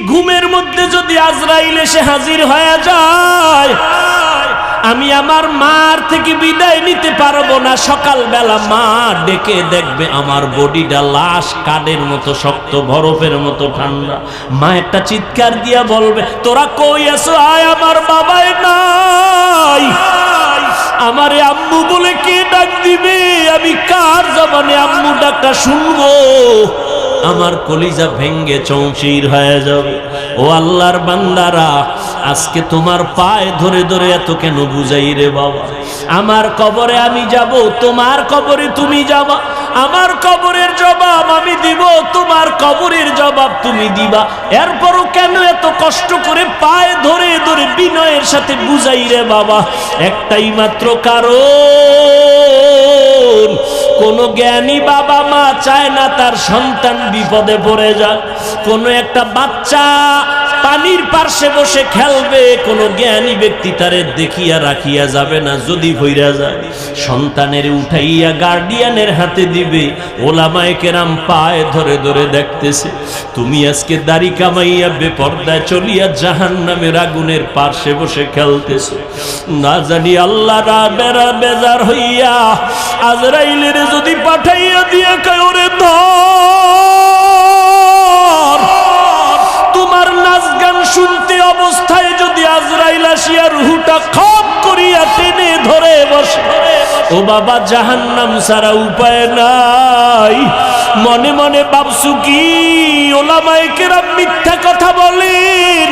ঘুমের মধ্যে যদি আজরাইল এসে হাজির হয়ে যায়, আমি আমার মার থেকে বিদায় নিতে পারবো না। সকালবেলা মা ডেকে দেখবে আমার বডিটা লাশ কাঠের মতো শক্ত, বরফের মতো ঠান্ডা। মা একটা চিৎকার দিয়া বলবে, তোরা কই আছো? আয়, আমার বাবাই নাই। আমারে আম্মু বলে কে ডাক দিবে? আমি কার জবানে আম্মু ডাকটা শুনবো? আমার কলিজা ভেঙ্গে চৌচির হয়ে যাবে। ও আল্লাহর বান্দারা, আজকে তোমার পায়ে ধরে ধরে এত কেন বুঝাই রে বাবা? আমার কবরে আমি যাব, তোমার কবরে তুমি যাবা। আমার কবরের জবাব আমি দিব, তোমার কবরের জবাব তুমি দিবা। এরপরও কেন এত কষ্ট করে পায়ে ধরে ধরে বিনয়ের সাথে বুঝাই রে বাবা? একটাই মাত্র কারণ, কোন জ্ঞানী বাবা মা চায় না তার সন্তান বিপদে পড়ে যাক। কোন একটা বাচ্চা পানির পার্শ্বে বসে খেলবে, কোন জ্ঞানী ব্যক্তি তারে দেখিয়া রাখিয়া যাবে না যদি ভইরা যায়। সন্তানের উঠাইয়া গার্ডিয়ানের হাতে দিবে। ওলামায়ে কেরাম পায়ে ধরে ধরে দেখতেছে, তুমি আজকে দাড়ি কামাইয়া বেপর্দায় চলিয়া জাহান্নামের আগুনের পার্শ্বে বসে খেলতেছো। না জানি আল্লাহ রাবেরা বেজার হইয়া আজরাইলের যদি পাঠাইয়া দিয়া কয়, ওরে ধর। তোমার নাচ গান শুনতে অবস্থায় যদি আজরাইল আসিয়া রুহুটা খপ করিয়া টেনে ধরে বসে, ও বাবা, জাহান্নাম ছাড়া উপায় নাই। মনে মনে ভাবছু কি ওলামায়ে কেরাম মিথ্যা কথা বলেন?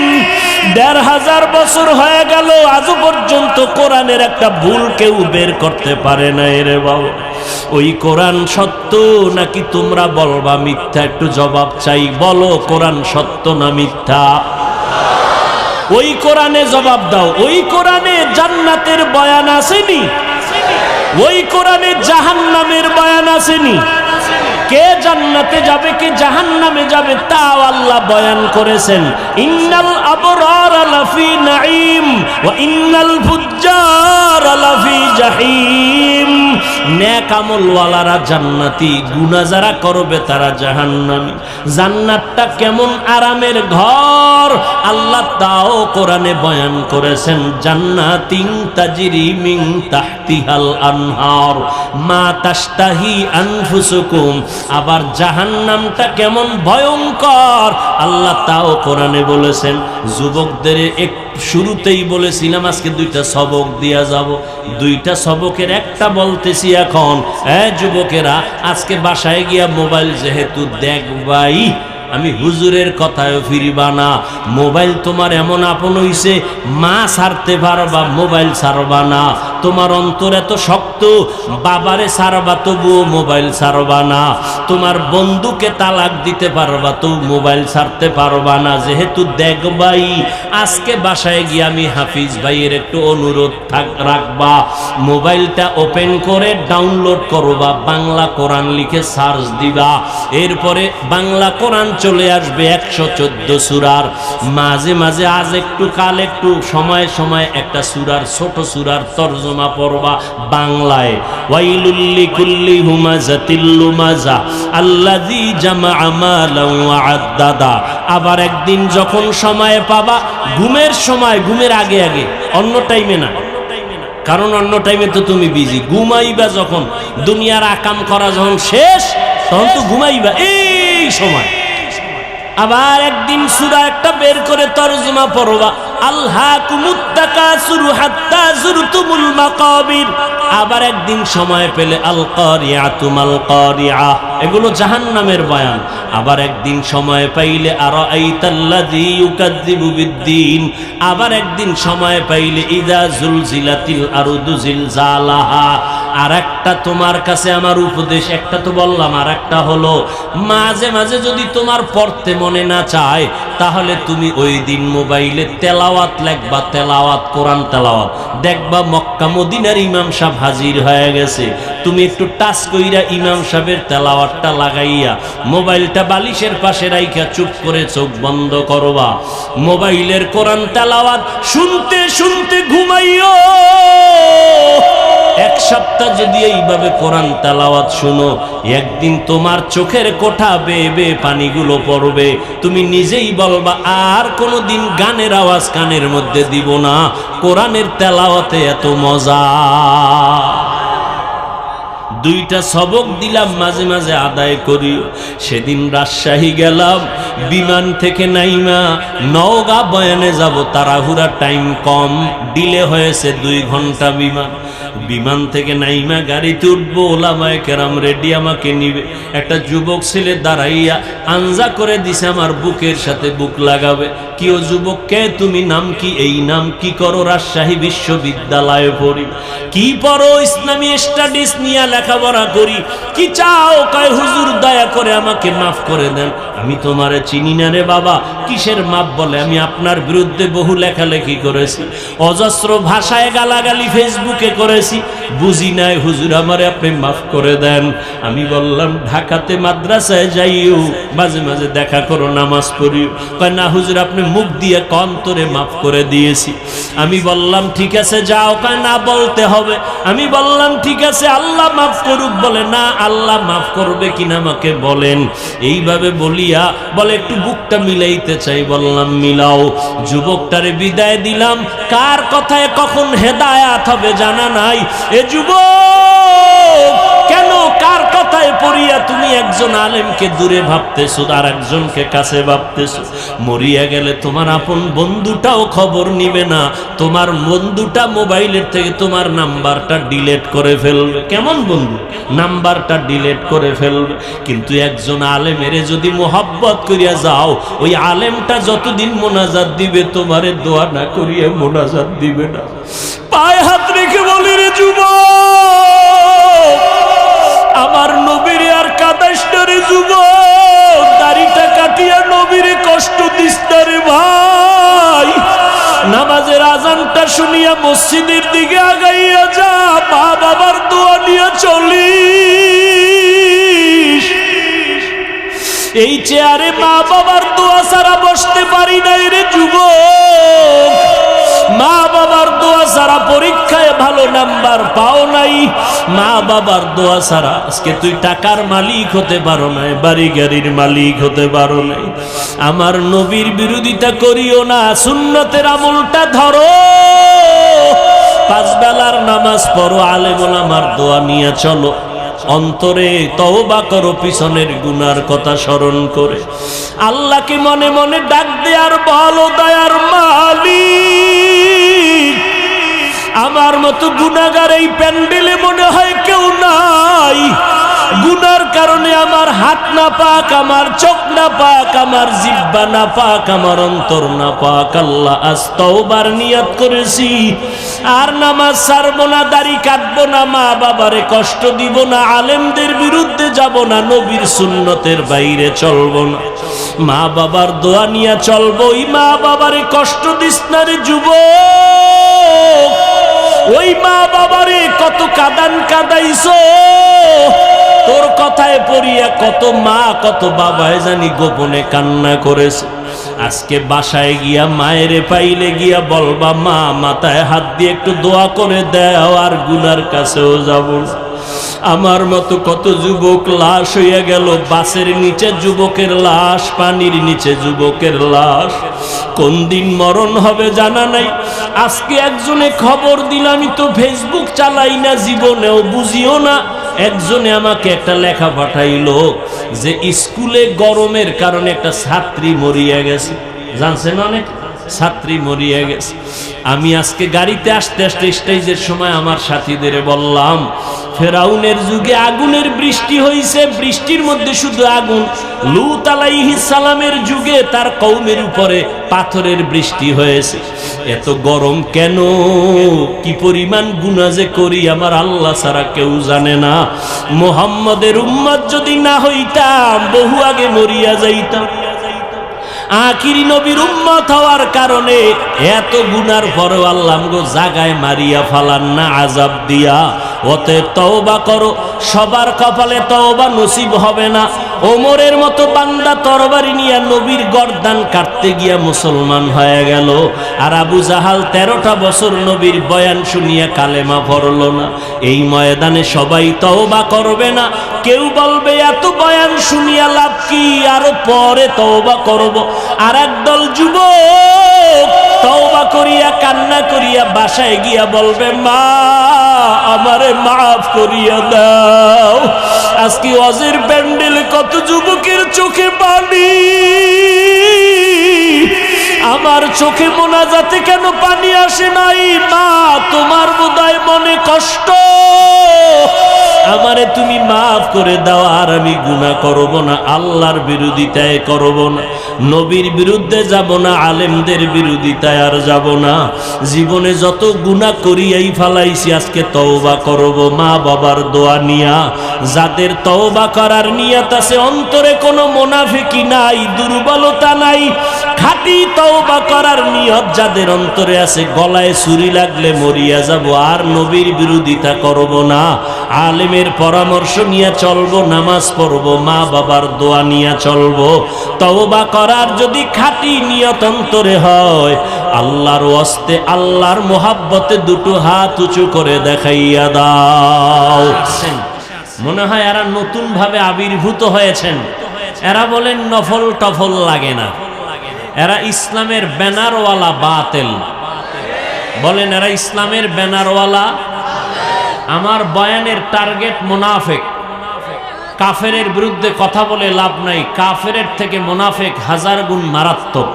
১৫০০ বছর হয়ে গেল, আজও পর্যন্ত কোরআনের একটা ভুল কেউ বের করতে পারে না রে বাবা। ওই কোরআন সত্য নাকি তোমরা বলবা মিথ্যা? একটু জবাব চাই, বলো কোরআন সত্য না মিথ্যা? ওই কোরআনে জবাব দাও। ওই কোরআনে জান্নাতের বয়ান আসেনি? ওই কোরআনে জাহান্নামের বয়ান আসেনি? কে জান্নাতে যাবে কে জাহান্নামে যাবে তাও আল্লাহ বয়ান করেছেন। ইন্নাল আবরার লাফি নাঈম ওয়া ইন্নাল ফুজ্জার লাফি জাহিম। নেক আমলওয়ালারা জান্নাতি, গুনাহ যারা করবে তারা জাহান্নামী। জান্নাতটা কেমন আরামের ঘর আল্লাহ তাও কোরআনে বয়ান করেছেন। জান্নাতিন তাজরি মিন তাহতিহাল আনহার মা তাশতাহি আনফুসুকুম। আবার জাহান্নামটা কেমন ভয়ঙ্কর আল্লাহ তাও কোরআনে বলেছেন। যুবকদের শুরুতেই বলেছিলাম আজকে দুইটা সবক দিয়া যাব। দুইটা সবকের একটা বলতেছি এখন। যুবকেরা, আজকে বাসায় গিয়া মোবাইল যেহেতু দেখবাই, আমি হুজুরের কথায়ও ফিরিবা না। মোবাইল তোমার এমন আপন হইছে, মা ছাড়তে পারবা, মোবাইল ছাড়বা না। তোমার অন্তর এত শক্ত, বাবারে ছাড়বা তবুও মোবাইল ছাড়বা না। তোমার বন্ধুকে তালাক দিতে পারবা তো মোবাইল ছাড়তে পারবা না। যেহেতু দেখবাই, আজকে বাসায় গিয়ে আমি হাফিজ ভাইয়ের একটু অনুরোধ রাখবা, মোবাইলটা ওপেন করে ডাউনলোড করবা, বাংলা কোরআন লিখে সার্চ দিবা। এরপরে বাংলা কোরআন চলে আসবে 114 সূরার। মাঝে মাঝে আজ একটু কাল একটু সময় সময় একটা সূরার ছোট সূরার তরজমা পড়বা বাংলায়। ওয়াইলুল লিকুল্লি হুমাযাতিল লুমাযা আল্লাযী জামাআ মালান ওয়া আদ্দাদা। আবার একদিন যখন সময় পাবা, ঘুমের সময়, ঘুমের আগে আগে, অন্য টাইমে না, কারণ অন্য টাইমে তো তুমি বিজি। ঘুমাইবা যখন, দুনিয়ার আকাম করা যখন শেষ, তখন তো ঘুমাইবা এই সময়। আবার একদিন সূরা একটা বের করে তরজমা পড়বা, আলহাকুমুত তাকাসুরু হাত্তা যুরতুমুল মাকাবির। আবার একদিন সময় পেলে আল কারিআতু মাল কারিআ, এগুলো জাহান্নামের বয়ান। আবার একদিন সময় পাইলে আরাআইতাল্লাযী ইউকাযযিবু বিদ্দীন। আবার একদিন সময় পাইলে ইযা জুলজিলাতিল আরদু জিলজালাহা। আর একটা তোমার কাছে আমার উপদেশ, একটা তো বললাম, আর একটা হলো মাঝে মাঝে যদি তোমার পড়তে মনে না চায়, তাহলে তুমি ওই দিন মোবাইলে তেলাওয়াত লেখবা, তেলাওয়াত, কোরআন তেলাওয়াত। দেখবা মক্কা মদিনার ইমাম সাহেব হাজির হয়ে গেছে, তুমি একটু টাচ কইরা ইমাম সাহেবের তেলাওয়াতটা লাগাইয়া মোবাইলটা বালিশের পাশে রাইখা চুপ করে চোখ বন্ধ করবা, মোবাইলের কোরআন তেলাওয়াত শুনতে শুনতে ঘুমাইও। এক সপ্তাহ যদি এইভাবে কোরআন তেলাওয়াত শুনো, একদিন তোমার চোখের কোঠা বেয়ে বেয়ে পানিগুলো পড়বে, তুমি নিজেই বলবা আর কোনোদিন গানের আওয়াজ কানের মধ্যে দিব না, কোরআনের তেলাওয়াতে এত মজা। দুইটা সবক দিলাম, মাঝে মাঝে আদায় করি। সেদিন রাজশাহী গেলাম, বিমান থেকে নাইমা নওগাঁ বয়ানে যাব, তাড়াহুড়া, টাইম কম, ডিলে হয়েছে 2 ঘন্টা বিমান। বিমান থেকে নাইমা গাড়িতে উঠবো, ওলামায়ে কেরাম রেডি, আমাকে নিবে। একটা যুবক ছেলে দাঁড়াইয়া আঞ্জা করে দিছে আমার বুকের সাথে বুক লাগাবে। কি ও যুবক, কে তুমি, নাম কি? এই নাম। কি করো? রাজশাহী বিশ্ববিদ্যালয়ে পড়ি। কি পড়ো? ইসলামী স্টাডিজ নিয়ে লেখাপড়া করি। কি চাও? কয় হুজুর দয়া করে আমাকে মাফ করে দেন, আমি তোমারে চিনি না রে বাবা। কিসের মাপ? বলে আমি আপনার বিরুদ্ধে বহু লেখালেখি করেছি, অজস্র ভাষায় গালাগালি ফেসবুকে করেছি, বুঝি নাই হুজুর, আমারে আপনি মাফ করে দেন। আমি বললাম ঢাকাতে মাদ্রাসায় যাইও, মাঝে মাঝে দেখা করো, নামাজ পড়িও। কয় না হুজুর, আপনি মুখ দিয়ে অন্তরে মাফ করে দিয়েছি। আমি বললাম ঠিক আছে যাও। কয় না, বলতে হবে। আমি বললাম ঠিক আছে, আল্লাহ মাফ করুক। বলে না, আল্লাহ মাফ করবে কিনা আমাকে বলেন। এইভাবে বলিয়া বলে একটু বুকটা মিলাইতে চাই। বললাম মিলাও। যুবকটারে বিদায় দিলাম। কার কথায় কখন হেদায়াত হবে জানা নাই। এ যুবক, কেন কার কথায় পড়িয়া তুমি একজন আলেমকে দূরে ভাবতেছো আর একজনকে কাছে ভাবতেছো? মরিয়া গেলে তোমার আপন বন্ধুটাও খবর নিবে না, তোমার বন্ধুটা মোবাইলের থেকে তোমার নাম্বারটা ডিলিট করে ফেলবে। কেমন বন্ধু? নাম্বারটা ডিলিট করে ফেলবে। কিন্তু একজন আলেমের যদি মোহাব্বত করিয়া যাও, ওই আলেমটা যতদিন মোনাজাত দিবে তোমারে দোয়া না করিয়া মোনাজাত দিবে না। পায়ে হাত রেখে বলি রে যুবক, আমার নবীরে আর কাদাইস না রে যুবক, দাড়িটা কাটিয়া নবীরে কষ্ট দিস না রে ভাই। নামাজের আজানটা শুনিয়া মসজিদের দিকে আগাইয়া যা, মা বাবার দোয়া নিয়ে চলিস। এই চেয়ারে মা বাবার দোয়া ছাড়া বসতে পারি নাই রে যুবক। মা বাবার দোয়া ছাড়া পরীক্ষায় ভালো নাম্বার পাও নাই, মা বাবার দোয়া ছাড়া আজকে তুই টাকার মালিক হতে পারো নাই, বাড়ি গাড়ির মালিক হতে পারো নাই। আমার নবীর বিরোধিতা করিও না, সুন্নতের আমলটা ধরো, 5 বেলার নামাজ পড়ো, আলেম ওলামার দোয়া নিয়ে চলো, অন্তরে তওবা করো পিছনের গুনার কথা স্মরণ করে। আল্লাহকে মনে মনে ডাক দে আর বলো, দয়ার মালিক, আমার মতো গুনাহগার এই প্যান্ডেলে মনে হয় কেউ নাই। গুনার কারণে আমার হাত না পাক, আমার চোখ না পাক, আমার জিহ্বা না পাক, আমার অন্তর না পাক। আল্লাহ আজ তওবার নিয়ত করেছি, আর নামাজ ছাড়বো না, দাড়ি কাটবো না, মা বাবারে কষ্ট দিব না, আলেমদের বিরুদ্ধে যাব না, নবীর সুন্নতের বাইরে চলবো না, মা বাবার দোয়া নিয়ে চলবো। ওই মা বাবারে কষ্ট দিস না রে যুবক। ওই মা বাবারে কত কাদান কাদাইছো, তোর কথায় পড়িয়া কত মা কত বাবায় জানি গোপনে কান্না করেছে। আজকে বাসায় গিয়া মায়েরে পাইলে গিয়া বলবা, মা মাথায় হাত দিয়ে একটু দোয়া করে দাও, আর গুনার কাছেও যাব না। আমার মতো কত যুবক লাশ হইয়া গেল, বাসের নিচে যুবকের লাশ, পানির নিচে যুবকের লাশ। কোন দিন মরণ হবে জানা নাই। আজকে একজনে খবর দিল, আমি তো ফেসবুক চালাই না, জীবনেও বুঝিও না। একজনে আমাকে একটা লেখা পাঠাইলো যে স্কুলে গরমের কারণে একটা ছাত্রী মরিয়া গেছে। জানছেন, অনেক ছাত্রী মরিয়া গেছে। আমি আজকে গাড়িতে আসতে আসতে স্টেজের সময় আমার সাথীদের বললাম, ফেরাউনের যুগে আগুনের বৃষ্টি হইছে, বৃষ্টির মধ্যে শুধু আগুন। লূত আলাইহিস সালামের যুগে তার কওমের উপরে পাথরের বৃষ্টি হয়েছে। এত গরম কেন? কি পরিমাণ গুনাহ যে করি আমার আল্লাহ ছাড়া কেউ জানে না। মুহাম্মদের উম্মত যদি না হইতাম, বহু আগে মরিয়া যাইতাম। আখিরি নবীর উম্মত হওয়ার কারণে এত গুনার পরেও আল্লাহ আমগো জাগায় মারিয়া ফালান না, আযাব দিয়া অতএব তওবা করো। সবার কপালে তওবা নসিব হবে না। ওমরের মতো বান্দা তরবারি নিয়ে নবীর গর্দান কাটতে গিয়া মুসলমান হয়ে গেল, আর আবু জাহাল 13টা বছর নবীর বয়ান শুনিয়া কালেমা পড়ল না। এই ময়দানে সবাই তওবা করবে না। কেউ বলবে এত বয়ান শুনিয়া লাভ কি, আরো পরে তওবা করব। আর একদল যুবক তওবা করিয়া কান্না করিয়া বাসায় গিয়া বলবে, মা আমারে মাফ করিয়া দাও। আজকে ওয়াজের প্যান্ডেলে কত যুবকের চোখে পানি, আমার চোখে মোনাজাতে কেন পানি আসে নাই? মা তোমার বোধহয় মনে কষ্ট, আমারে তুমি মাফ করে দাও, আর আমি গুনাহ করব না, আল্লাহর বিরোধিতায় করব না, নবীর বিরুদ্ধে যাব না, আলেমদের বিরোধিতায় আর যাব না। জীবনে যত গুনাহ করিয়াই ফালাইছি, আজকে তওবা করব মা বাবার দোয়া নিয়া। যাদের তওবা করার নিয়ত আছে, অন্তরে কোনো মুনাফিকি নাই, দুর্বলতা নাই, খাঁটি তওবা করার নিয়ত যাদের অন্তরে আছে, গলায় ছুরি লাগলে মরিয়া যাব, আর নবীর বিরোধিতা করব না, আলেমের পরামর্শ নিয়ে চলবো, নামাজ পড়বো, মা বাবার দোয়া নিয়ে চলবো। তওবা করার যদি খাঁটি নিয়ত অন্তরে হয়, আল্লাহর ওয়াস্তে আল্লাহর মোহাব্বতে দুটো হাত উঁচু করে দেখাইয়া দাও। মনে হয় এরা নতুন ভাবে আবির্ভূত হয়েছেন। এরা বলেন নফল টফল লাগে না, এরা ইসলামের ব্যানারওয়ালা বাতিল। বলেন এরা ইসলামের ব্যানারওয়ালা। আমার বয়ানের টার্গেট মুনাফিক। কাফেরের বিরুদ্ধে কথা বলে লাভ নাই, কাফেরের থেকে মুনাফিক 1000 গুণ মারাত্মক।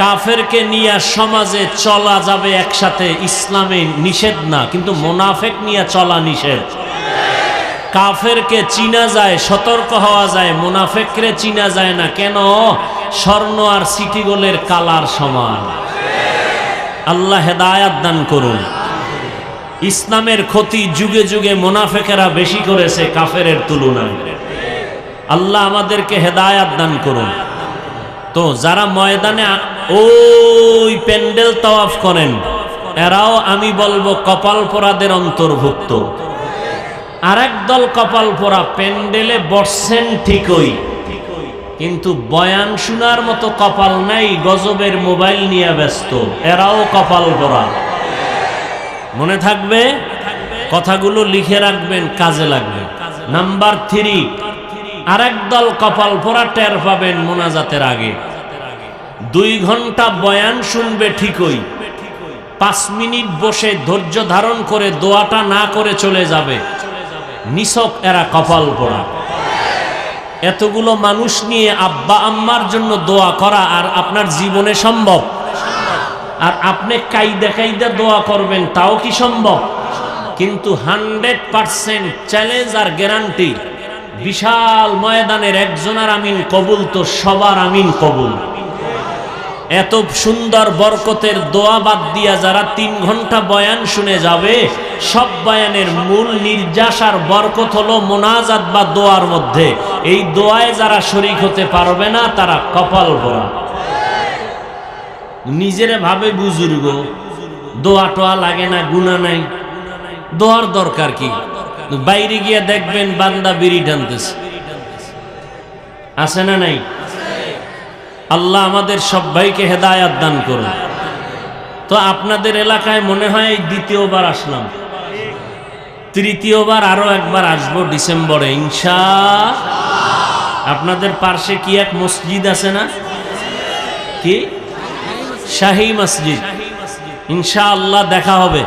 কাফেরকে নিয়ে সমাজে চলা যাবে একসাথে, ইসলামে নিষেধ না, কিন্তু মুনাফিক নিয়ে চলা নিষেধ। কাফেরকে চিনা যায়, সতর্ক হওয়া যায়, মুনাফিকরে চিনা যায় না। কেন? স্বর্ণ আর সিটি গোল্ডের কালার সমান। আল্লাহ হেদায়াত দান করুন। ইসলামের ক্ষতি যুগে যুগে মুনাফিকেরা বেশি করেছে কাফেরের তুলনায়। আল্লাহ আমাদেরকে হেদায়াত দান করুন। তো যারা ময়দানে ওই প্যান্ডেল তাওয়াফ করেন, এরাও আমি বলবো কপাল পোড়াদের অন্তর্ভুক্ত। আরেক দল কপাল পোড়া, প্যান্ডেলে বসছেন ঠিকই, কিন্তু বয়ান শোনার মতো কপাল নাই, গজবের মোবাইল নিয়ে ব্যস্ত, এরাও কপাল পোড়া। মনে থাকবে, কথাগুলো লিখে রাখবেন, কাজে লাগবে। নাম্বার 3, আরেক দল কপাল পোড়া টের পাবেন মোনাজাতের আগে। 2 ঘন্টা বয়ান শুনবে ঠিকই, 5 মিনিট বসে ধৈর্য ধারণ করে দোয়াটা না করে চলে যাবে। নিছক এরা কপাল পোড়া। এতগুলো মানুষ নিয়ে আব্বা আম্মার জন্য দোয়া করা আর আপনার জীবনে সম্ভব? আর আপনি কাইদা কাইদা দোয়া করবেন, তাও কি সম্ভব? কিন্তু 100% চ্যালেঞ্জ আর গ্যারান্টি, বিশাল ময়দানের একজনের আমিন কবুল তো সবার আমিন কবুল। এত সুন্দর বরকতের দোয়া বাদ দিয়া যারা 3 ঘন্টা বয়ান শুনে যাবে, সব বয়ানের মূল নির্যাস আর বরকত হলো মোনাজাত বা দোয়ার মধ্যে। এই দোয়ায় যারা শরীক হতে পারবে না, তারা কপাল পোড়া। নিজেরে ভাবে বুজুর্গ, দোয়া টোয়া লাগে না, গুনাহ নাই, দোয়ার দরকার কি? বাইরে গিয়ে দেখবেন বান্দা বিড়ি টানতেছে, আছে না নাই? আল্লাহ আমাদের সবাইকে হেদায়াত দান করুন। তো আপনাদের এলাকায় মনে হয় এই 2য় আসলাম, 3য়বার আরো একবার আসবো ডিসেম্বরে ইনশাআল্লাহ। আপনাদের পার্শ্বে কি এক মসজিদ আছে না? কি? শাহী মসজিদ। ইনশাআল্লাহ দেখা হবে।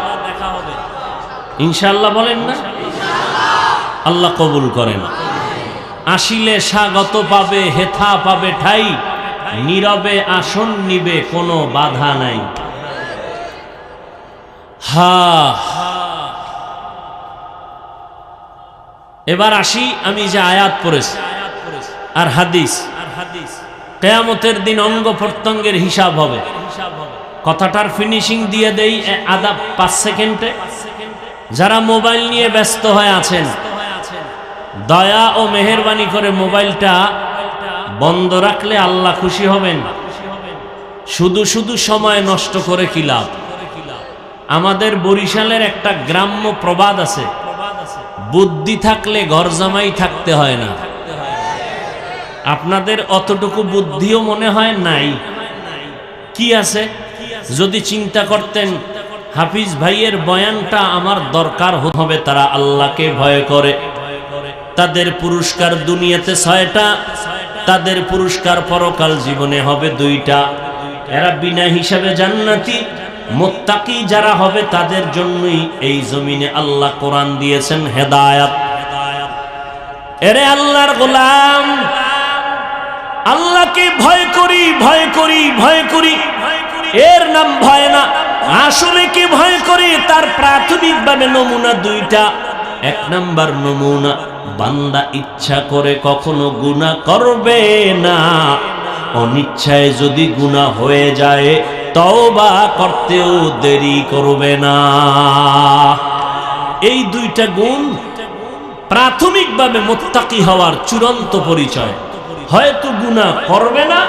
ইনশাআল্লাহ বলেন না? আল্লাহ কবুল করেন। আসিলে স্বাগত পাবে, হেথা পাবে ঠাই, নীরবে আসন নিবে, কোনো বাধা নাই। এবার আসি আমি যে আয়াত পড়েছি আর হাদিস। কিয়ামতের দিন অঙ্গ প্রত্যঙ্গের হিসাব হবে। কথাটার ফিনিশিং দিয়ে দেই আধা 5 সেকেন্ডে। যারা মোবাইল নিয়ে ব্যস্ত হয়ে আছেন, দয়া ও মেহেরবানি করে মোবাইলটা বন্ধ রাখলে আল্লাহ খুশি হবেন। শুধু শুধু সময় নষ্ট করে কি লাভ? আমাদের বরিশালের একটা গ্রাম্য প্রবাদ আছে, বুদ্ধি থাকলে ঘর জামাই থাকতে হয় না। আপনাদের অতটুকু বুদ্ধিও মনে হয় নাই। কি আছে? যদি চিন্তা করতেন হাফিজ ভাইয়ের বয়ানটা আমার দরকার হবে, তারা আল্লাহকে ভয় করে, তাদের পুরস্কার দুনিয়াতে 6টা, তাদের পুরস্কার পরকাল জীবনে হবে 2টা। এরা বিনা হিসাবে জান্নাতি। মুত্তাকি যারা হবে তাদের জন্যই এই জমিনে আল্লাহ কোরআন দিয়েছেন হেদায়েত। এরে আল্লাহর গোলাম, আল্লাহকে ভয় করি, ভয় করি, ভয় করি, এর নাম ভয় না। আসলে কি ভয় করি তার প্রাথমিকভাবে নমুনা 2টা। 1 নাম্বার নমুনা, বান্দা ইচ্ছা করে কখনো গুনাহ করবে না, অনিচ্ছায় যদি গুনাহ হয়ে যায় তওবা করতেও দেরি করবে না। এই 2টা গুণ প্রাথমিকভাবে মুত্তাকি হওয়ার চূড়ান্ত পরিচয়। হয়তো গুনাহ করবে না,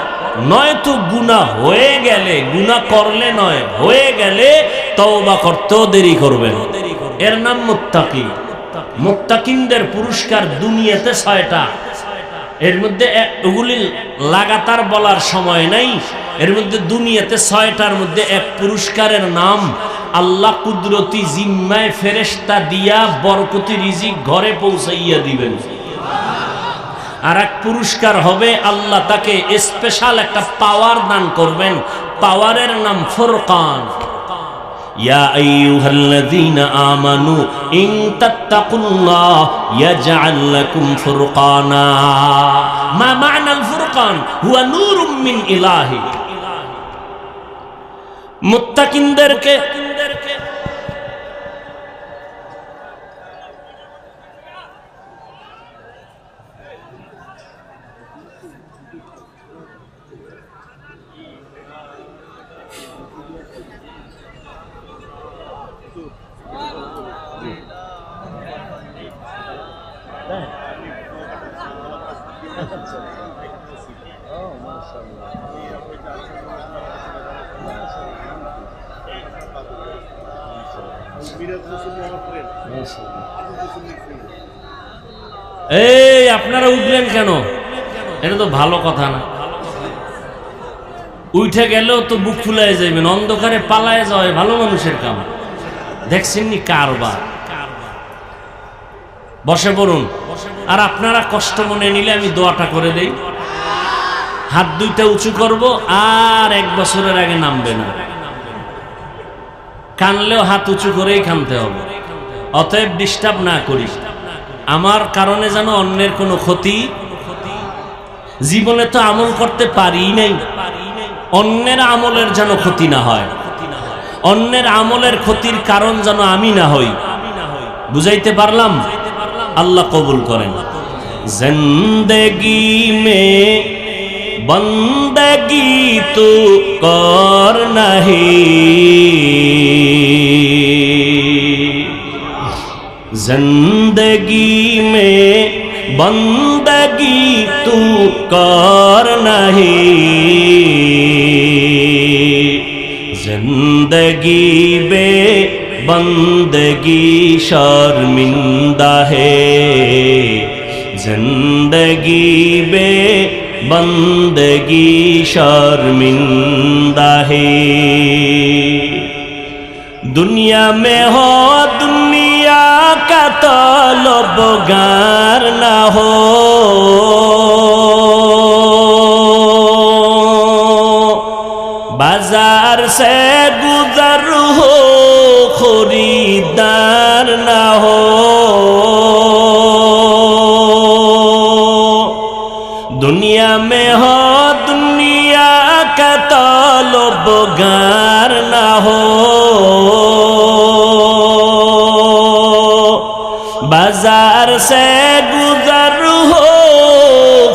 নয়তো গুনাহ হয়ে গেলে, গুনাহ করলে নয়, হয়ে গেলে তওবা করতেও দেরি করবে না। এর নাম মুত্তাকি। মুত্তাকিনদের পুরস্কার দুনিয়াতে 6টা। এর মধ্যে ওগুলি লাগাতার বলার সময় নাই। এর মধ্যে দুনিয়াতে 6টার মধ্যে এক পুরস্কারের নাম আল্লাহ কুদরতি জিম্মায় ফেরেশতা দিয়া বরকতি রিজিক ঘরে পৌঁছাইয়া দিবেন। আর এক পুরস্কার হবে আল্লাহ তাকে স্পেশাল একটা পাওয়ার দান করবেন, পাওয়ারের নাম ফুরকান। ইয়া আইয়ুহাল্লাযীনা আমানু ইন তাত্তাকুল্লাহ ইয়াজআল লাকুম ফুরকানা। মা মা'নাল ফুরকান? হুয়া নূরুম মিন ইলাহি। মুত্তাকিনদেরকে এই আপনারা উঠলেন কেন? এটা তো ভালো কথা না। উঠে গেলেও তো বুক ফুলায় যাবেন, অন্ধকারে পালায় যাওয়া ভালো মানুষের কাম। দেখছেননি কারবার। বসে পড়ুন। আর আপনারা কষ্ট মনে নিলে আমি দোয়াটা করে দেই। হাত 2টা উঁচু করব, আর 1 বছরের আগে নামবে না। কানলেও হাত উঁচু করেই কানতে হবে। অতএব ডিস্টার্ব না করি। আমার কারণে যেন অন্যের কোনো ক্ষতি, জীবনে তো আমল করতে পারি নাই, অন্যের আমলের যেন ক্ষতি না হয়, অন্যের আমলের ক্ষতির কারণ যেন আমি না হই। বুঝাইতে পারলাম? আল্লাহ কবুল করেন। জিন্দেগি মে বন্দগি তু কর নাহি, जिंदगी में बंदगी तू कर नहीं, जिंदगी बे बंदगी शर्मिंदा है, जिंदगी बे बंदगी शर्मिंदा है। दुनिया में हो दुनिया का तलबगार ना हो, बाजार से गुजर हो खरीदार ना हो, दुनिया में हो दुनिया का तलबगार ना हो, बाजार से गुजर हो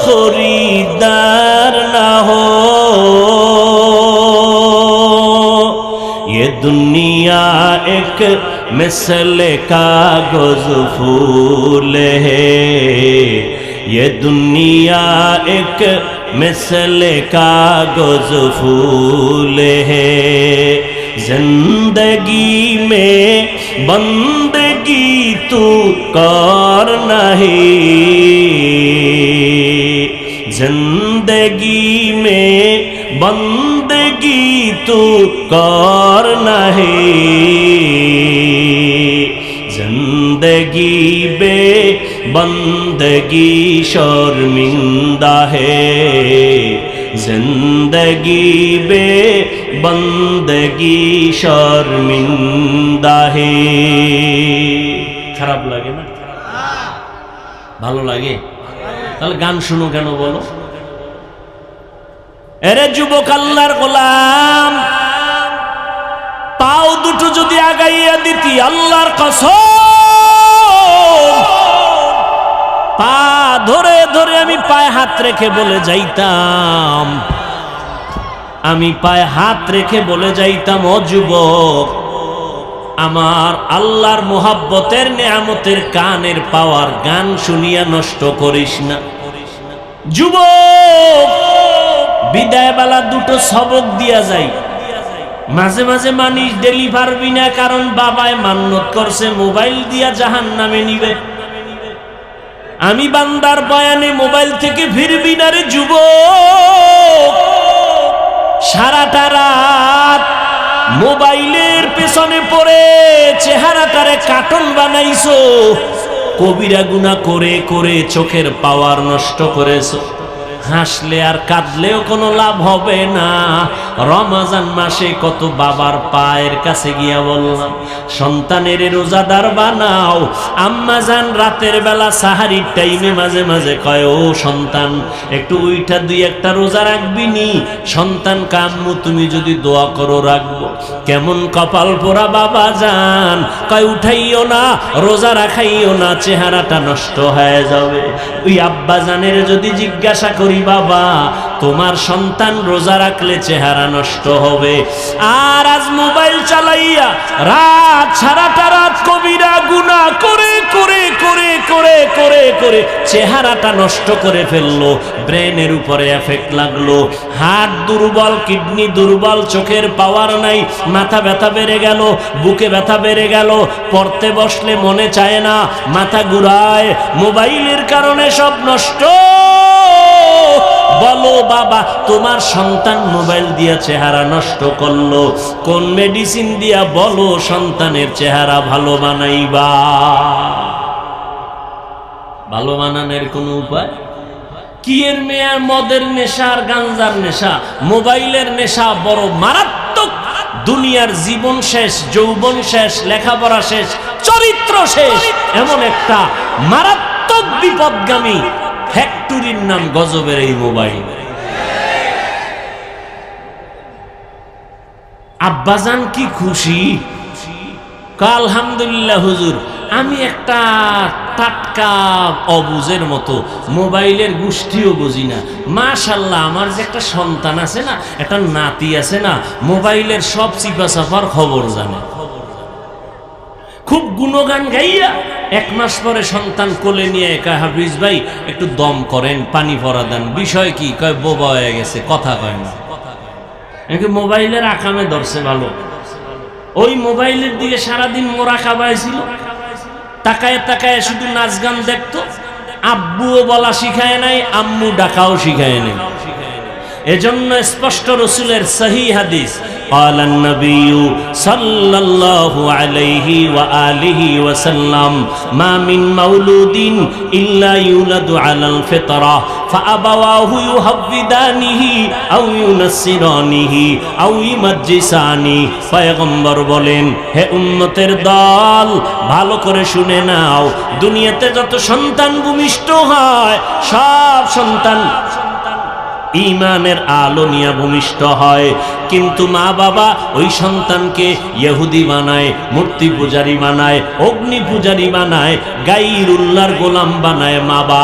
खरीदार ना हो। ये दुनिया एक मिसल कागज फूल है, ये दुनिया एक मिसल कागज फूल है, जिंदगी में बंदगी तू करना है, जिंदगी में बंदगी तू करना है, जिंदगी बे बंदगी शर्मिंदा है, जिंदगी बे बंदगी शर्मिंदा है। খারাপ লাগে না? ভালো লাগে? তাহলে গান শুনো কেন বলো? এরে যুবক আল্লাহর গোলাম, পাও দুটো যদি আগাইয়া দিতি আল্লাহর কসম, পা ধরে ধরে আমি পায়ে হাত রেখে বলে যাইতাম, আমি পায়ে হাত রেখে বলে যাইতাম, ও যুবক, আমার আল্লাহর মোহাব্বতের নেয়ামতের কানের পাওয়ার গান শুনিয়া নষ্ট করিস না। যুবক, বিদায় বেলা দুটো সবক দিয়া যাই, মাঝে মাঝে মানিস ডেলি পারবি না, কারণ বাবায় মান্নত করছে মোবাইল দিয়া জাহান্নামে নিবে। আমি বান্দার বয়ানে মোবাইল থেকে ফিরবি না রে যুবক। সারাটা রাত মোবাইলের পেছনে পড়ে চেহারাটারে কার্টুন বানাইছো, কবিরা গুনাহ করে করে চোখের পাওয়ার নষ্ট করেছো। হাসলে আর কাঁদলেও কোনো লাভ হবে না। রমজান মাসে কত বাবার পায়ের কাছে গিয়া বললাম, সন্তানের রোজাদার বানাও। আম্মা জান রাতের বেলা সাহারির টাইমে মাঝে মাঝে কয়, ও সন্তান একটু উইঠা দুই একটা রোজা রাখবি নি? সন্তান কাম্মু তুমি যদি দোয়া করো রাখবো। কেমন কপাল পোড়া বাবা জান, কয় উঠাইও না, রোজা রাখাইও না, চেহারাটা নষ্ট হয়ে যাবে। ওই আব্বা জানের যদি জিজ্ঞাসা করি, বাবা তোমার সন্তান রোজা রাখলে চেহারা নষ্ট হবে, আর আজ মোবাইল চালাইয়া রাত সারাটা রাত কবিরা গুনাহ করে করে করে করে করে করে চেহারাটা নষ্ট করে ফেললো, ব্রেনের উপরে এফেক্ট লাগলো, হার্ট দুর্বল, কিডনি দুর্বল, চোখের পাওয়ার নাই, মাথা ব্যথা বেড়ে গেল, বুকে ব্যথা বেড়ে গেল, পড়তে বসলে মনে চায় না, মাথা ঘুরায়, মোবাইলের কারণে সব নষ্ট। বলো বাবা, তোমার সন্তান মোবাইল দিয়া চেহারা নষ্ট করলো, কোন মেডিসিন দিয়া বলো সন্তানের চেহারা ভালো বানাইবা? ভালো বানানোর কোন উপায় কি? এর মেয়ার মদের নেশা আর গাঞ্জার নেশা, মোবাইলের নেশা বড় মারাত্মক। দুনিয়ার জীবন শেষ, যৌবন শেষ, লেখাপড়া শেষ, চরিত্র শেষ, এমন একটা মারাত্মক বিপদগামী ফ্যাক্টরির নাম গজবের এই মোবাইল। আব্বাজান কি খুশি, আলহামদুলিল্লাহ হুজুর, আমি একটা টাটকা অবুজের মতো মোবাইলের গোষ্ঠীও বুঝি না, মাশাআল্লাহ আমার যে একটা সন্তান আছে না, একটা নাতি আছে না, মোবাইলের সব চিপা চাপার খবর জানে। খুব গুণগান গাইয়া এক মাস পরে সন্তান কোলে নিয়ে একা, হাফিজ ভাই একটু দম করেন, পানি পরা দেন। বিষয় কি? কয় বোবা হয়ে গেছে, কথা কয় না। মোবাইলের আকামে ধরছে ভালো। ওই মোবাইলের দিকে সারাদিন মোরাকাবায় ছিল, তাকায় তাকায় শুধু নাচ গান দেখতো। আব্বুও বলা শিখায় নাই, আম্মু ডাকাও শিখায় নাই। এজন্য স্পষ্ট রসুলের সহি হাদিস, قال النبي صلى الله عليه وآله وسلم ما من مولود إلا يولد على الفطرة فأبواه يهودانه أو ينصرانه أو يمجسانه। পয়গম্বর বলেন, হে উম্মতের দল, ভালো করে শুনে নাও, দুনিয়াতে যত সন্তান ভূমিষ্ঠ হয় সব সন্তান ঈমানের আলো নিয়ে ভূমিষ্ঠ হয়, কিন্তু মা বাবা ওই সন্তানকে ইহুদি বানায়, মূর্তি পূজারী বানায়, অগ্নি পূজারী বানায়, গায়রুল্লাহর গোলাম বানায় মা বাবা।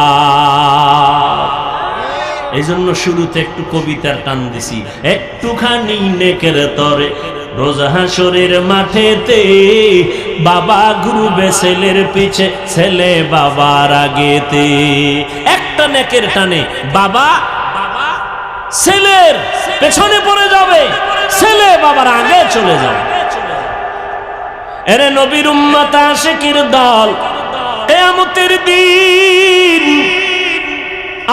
এই জন্য শুরুতে একটু কবিতার টান দিছি, একটুখানি নেকের তরে রোজ হাসরের মাঠেতে বাবা ঘুরবে ছেলের পিছে, ছেলে বাবার আগেতে। একটা নেকের টানে বাবা ছেলের পেছনে পড়ে যাবে, ছেলে বাবার আগে চলে যাবে। এরে নবীর উম্মত আশিকির দল, কিয়ামতের দিন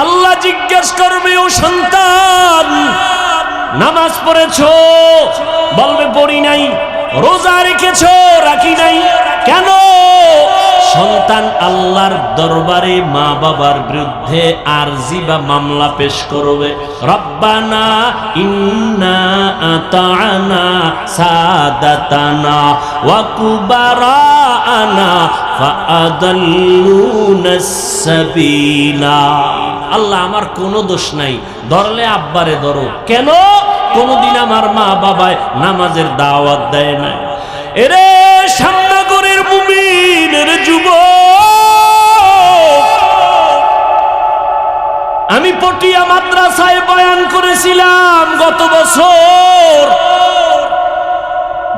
আল্লাহ জিজ্ঞেস করবে, ও সন্তান নামাজ পড়েছো? বলবে পড়ি নাই। রোজা রেখেছো? রাখি নাই। কেন? সন্তান আল্লাহর দরবারে মা বাবার বিরুদ্ধে আরজি বা মামলা পেশ করবে। রব্বানা ইন্না আতা'না সাদাতানা ওয়া কুবারানা ফাআদাল্লুনাস সাবিলা। আল্লাহ আমার কোনো দোষ নাই, ধরলে আব্বারে ধরো। কেন? কোনদিন আমার মা বাবায় নামাজের দাওয়াত দেয় না। এরে শ্যামনগরের মুমিন, এরে যুবক, আমি পটিয়া মাদ্রাসায় বয়ান করেছিলাম গত বছর।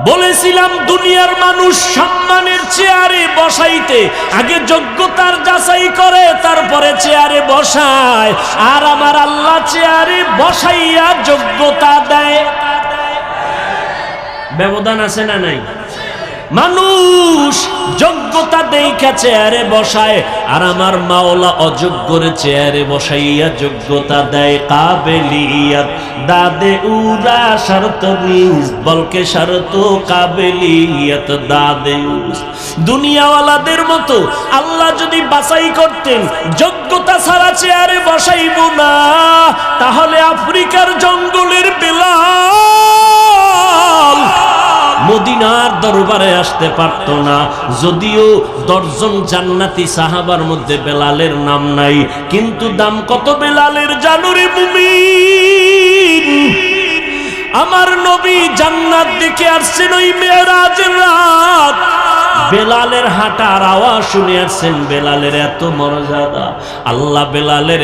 বলেছিলাম দুনিয়ার মানুষ সম্মানের চেয়ারে বসাইতে আগে যোগ্যতার যাচাই করে, তারপরে চেয়ারে বসায়। আর আমার আল্লাহ চেয়ারে বসাইয়া যোগ্যতা দেয়। ব্যবধান আছে না নাই? মানুষ যোগ্যতা দেখা চেয়ারে বসায়, আর আমার মাওলা অযোগ্যরে চেয়ারে বসাইয়া যোগ্যতা দেয়। কাবেলিয়াত দাদে উরা শর্ত নিজ বলকে শর্ত কাবেলিয়াত দাদে উস। দুনিয়াওয়ালাদের মতো আল্লাহ যদি বাছাই করতেন যোগ্যতা ছাড়া চেয়ারে বসাইব না, তাহলে আফ্রিকার জঙ্গলের বেলাল মদিনার দরবারে আসতে পারত না। যদিও 10 জন জান্নাতি সাহাবার মধ্যে বেলালের নাম নাই, কিন্তু দাম কত বেলালের জানুরে মুমিন। আমার নবী জান্নাত দেখে আসছেন ওই মেরাজের রাত। বেলালের হাঁটার আওয়াজ শুনে আসছেন। বেলালের এত মর্যাদা, আল্লাহ বেলালের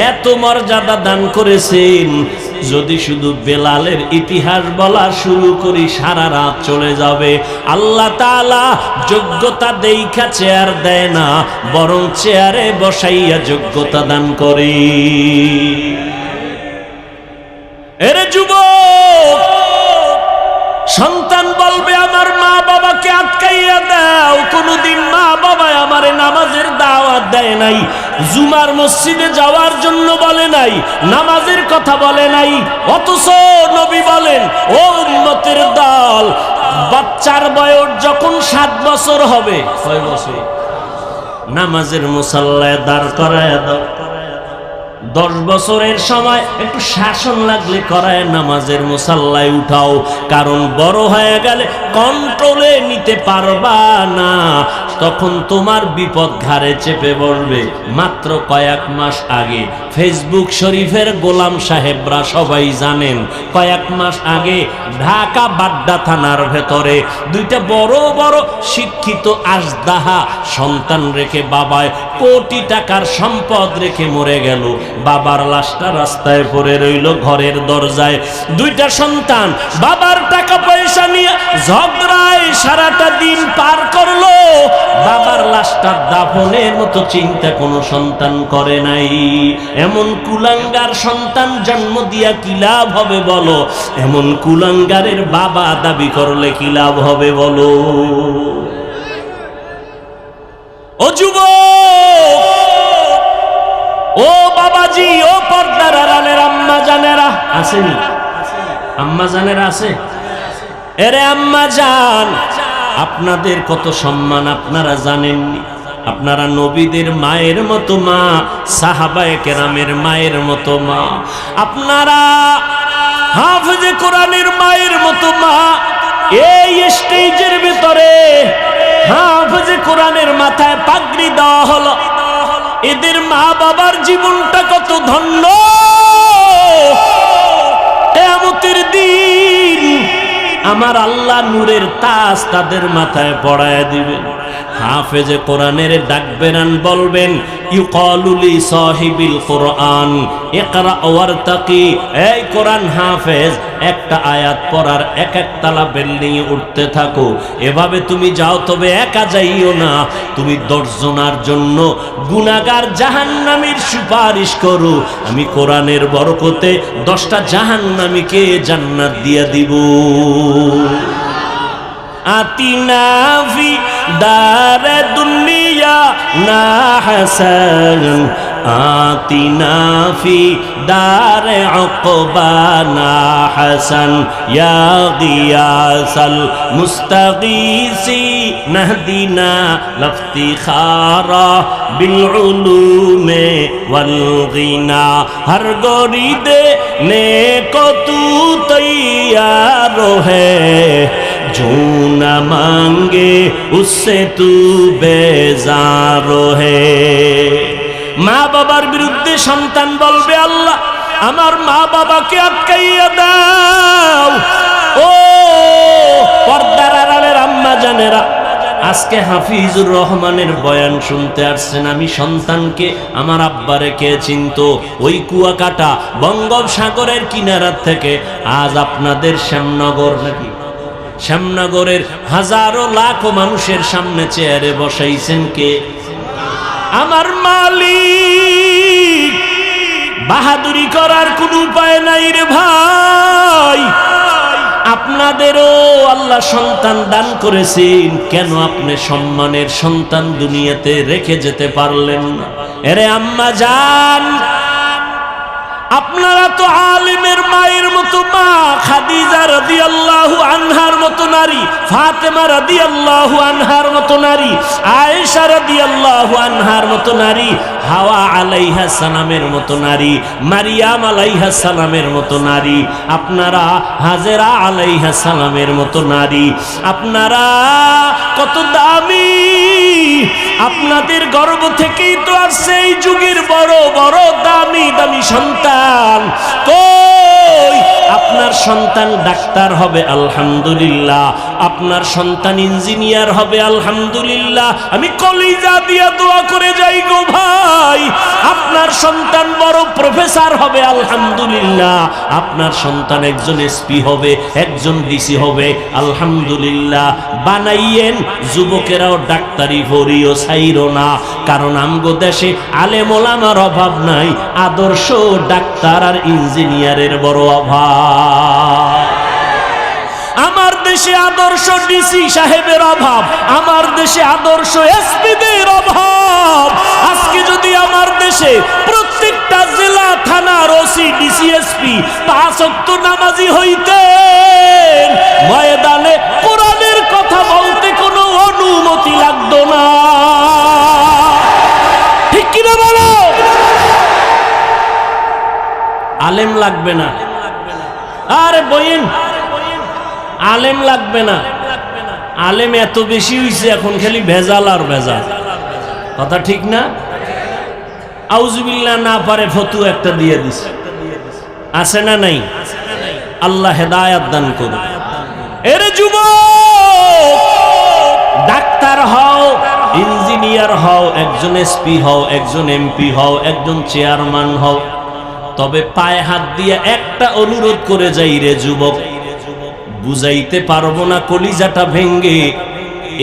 এত মর্যাদা দান করেছেন। যদি শুধু বেলালের ইতিহাস বলা শুরু করি সারা রাত চলে যাবে। আল্লাহ তাআলা যোগ্যতা দেইখা চেয়ার দেয় না, বরং চেয়ারে বসাইয়া যোগ্যতা দান করে। এরে যুবক, সন্তান বলবে আমার মা বাবাকে আটকাইয়া দাও। কোনদিন মা বাবা আমারে নামাজের দাওয়াত দেয় নাই, জুমার মসজিদে যাওয়ার জন্য বলে নাই, নামাজের কথা বলে নাই। অথচ নবী বলেন, ও উম্মতের দল, বাচ্চার বয়স যখন 7 বছর হবে, 6 বছর, নামাজের মুসাল্লায় দাঁড় করায় দাও। 10 বছরের সময় একটু শাসন লাগলে করায় নামাজের মুসাল্লায় উঠাও। কারণ বড় হয়ে গেলে কন্ট্রোলে নিতে পারবা না, তখন তোমার বিপদ ঘাড়ে চেপে বসবে। মাত্র কয়েক মাস আগে ফেসবুক শরীফের গোলাম সাহেবরা সবাই জানেন, কয়েক মাস আগে ঢাকা বাড্ডা থানার ভেতরে 2টা বড় বড় শিক্ষিত আজদাহা সন্তান রেখে বাবায় কোটি টাকার সম্পদ রেখে মরে গেল। বাবার লাশটা রাস্তায় পড়ে রইল ঘরের দরজায়। 2টা সন্তান বাবার টাকা পয়সা নিয়ে ঝগড়ায় সারাটা দিন পার করলো। বাবার লাশটা দাফনের মতো চিন্তা কোনো সন্তান করে নাই। এমন কুলাঙ্গার সন্তান জন্ম দিয়া কি লাভ হবে বলো? এমন কুলাঙ্গারের বাবা দাবি করলে কি লাভ হবে বলো? ও যুবক, ও বাবাজি, ও পর্দার আড়ালের আম্মা জানেরা আসেনি? আম্মা জানেরা আছে? এরে আম্মা জান, আপনাদের কত সম্মান আপনারা জানেননি। আপনারা নবীদের মায়ের মতো মা, সাহাবায়ে কেরামের মায়ের মতো মা, আপনারা হাফেজে কোরআনের মায়ের মতো মা। এই স্টেজের ভিতরে হাফেজে কোরআনের মাথায় পাগড়ি দেওয়া হলো। এদের মা বাবার জীবনটা কত ধন্য। কিয়ামতের দিন আমার আল্লাহ নূরের তাজ তাদের মাথায় পড়ায় দিবেন। হাফেজে কোরআনের ডাকবেন, বলবেন ইউকালু লি সাহিবিল কোরআন ইকরা ওয়ারতাকি। এই কোরআন হাফেজ, একটা আয়াত পড়ার এক একতলা বিল্ডিং এ উঠতে থাকো। এভাবে তুমি যাও, তবে একা যাইও না, তুমি 10 জনের জন্য গুনাহগার জাহান্নামীর সুপারিশ করো। আমি কোরআনের বরকতে 10টা জাহান্নামীকে জান্নাত দিয়া দিব। আতিনা ফি দারে দুনিয়া না হাসান, আতিনা ফি দারে উকবা না হাসান, ইয়া গিয়াসাল মুস্তাগীসি নাহদিনা লফতিখারা বিল উলুমে ওয়াল গিনা। হর গরিদে নেকো তু তৈয়ার হে, जो न मांगे उससे तू बेजार है। মা বাবার বিরুদ্ধে সন্তান বলবে, আল্লাহ আমার মা বাবাকে আটকাইয়া দাও। ও পর্দার আড়ালের আম্মা জানেরা, আজকে হাফিজুর রহমানের বয়ান শুনতে আসছেন। আমি সন্তানকে আমার আব্বারে কে চিনতো, ওই কুয়াকাটা বঙ্গোপসাগরের কিনারা থেকে আজ আপনাদের শ্যামনগর নাকি শ্যামনগরের হাজারো লাখো মানুষের সামনে চেয়ারে বসাইছেন কে? আমার মালিক। বাহাদুরি করার কোনো উপায় নাই রে ভাই। আপনাদেরও আল্লাহ সন্তান দান করেছেন, কেন আপনি সম্মানের সন্তান দুনিয়াতে রেখে যেতে পারলেন না? এরে আম্মা জান, আপনারা তো আলিমের মায়ের মতো মা খাদিজা রাদিয়াল্লাহু আনহার মতো নারী, ফাতেমা রাদিয়াল্লাহু আনহার মতো নারী, আয়েশা রাদিয়াল্লাহু আনহার মতো নারী, হাওয়া আলাইহা সালামের মতো নারী, মারিয়াম আলাইহা সালামের মতো নারী, আপনারা হাজেরা আলাইহা সালামের মতো নারী। আপনারা কত দামি! আপনাদের গর্ভ থেকেই তো আসছে এই যুগের বড় বড় দামি দামি সন্তান। কই আপনার সন্তান ডাক্তার হবে আলহামদুলিল্লাহ, আপনার সন্তান ইঞ্জিনিয়ার হবে আলহামদুলিল্লাহ। আমি কলিজা দিয়া দোয়া করে যাই গো ভাই, আপনার সন্তান বড় প্রফেসর হবে আলহামদুলিল্লাহ, আপনার সন্তান একজন এসপি হবে, একজন ডিসি হবে আলহামদুলিল্লাহ। বানাইয়েন, যুবকেরাও ডাক্তারি পড়িও ছাইরো না, কারণ আমগো দেশে আলেম ওলামার অভাব নাই, আদর্শ ডাক্তার আর ইঞ্জিনিয়ারের বড় অভাব। আমার দেশে আদর্শ ডিসি সাহেবের অভাব, আমার দেশে আদর্শ এসপিদের অভাব। আজকে যদি আমার দেশে প্রত্যেকটা জেলা থানার ওসি ডিসি এসপি 5 ওয়াক্ত নামাজি হইতেন, ময়দানে কোরআনের কথা বলতে কোনো অনুমতি লাগতো না। ঠিক কিনা বলো? আলেম লাগবে না, আরে বইন আলেম লাগবে না। আলেম এত বেশি হইছে এখন, খালি ভেজাল আর ভেজাল। কথা ঠিক না? আউযুবিল্লাহ না পারে ফতোয়া একটা দিয়ে দিছে, আছে না নাই? আল্লাহ হেদায়েত দান করুন। এর যুবক, ডাক্তার হও, ইঞ্জিনিয়ার হও, একজন এসপি হও, একজন এমপি হও, একজন চেয়ারম্যান হও, তবে পায়ে হাত দিয়ে একটা অনুরোধ করে যাই রে যুবক, বুঝাইতে পারবো না কলিজাটা ভেঙ্গে।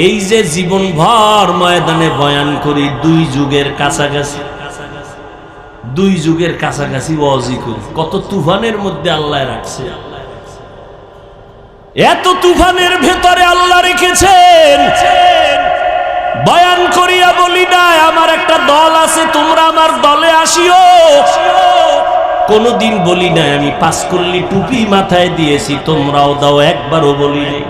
এই যে জীবন ভর ময়দানে বয়ান করি, 2 যুগের কাছাকাছি, 2 যুগের কাছাকাছি ওয়াজি করি, কত তুফানের মধ্যে আল্লাহ রাখছে। এত তুফানের ভেতরে আল্লাহ রেখেছেন, বয়ান করিয়া বলি না আমার একটা দল আছে, তোমরা আমার দলে আসিও। কোনদিন বলি নাই আমি 5 কল্লি টুপি মাথায় দিয়েছি, তোমরাও দাও, একবারও বলি নাই।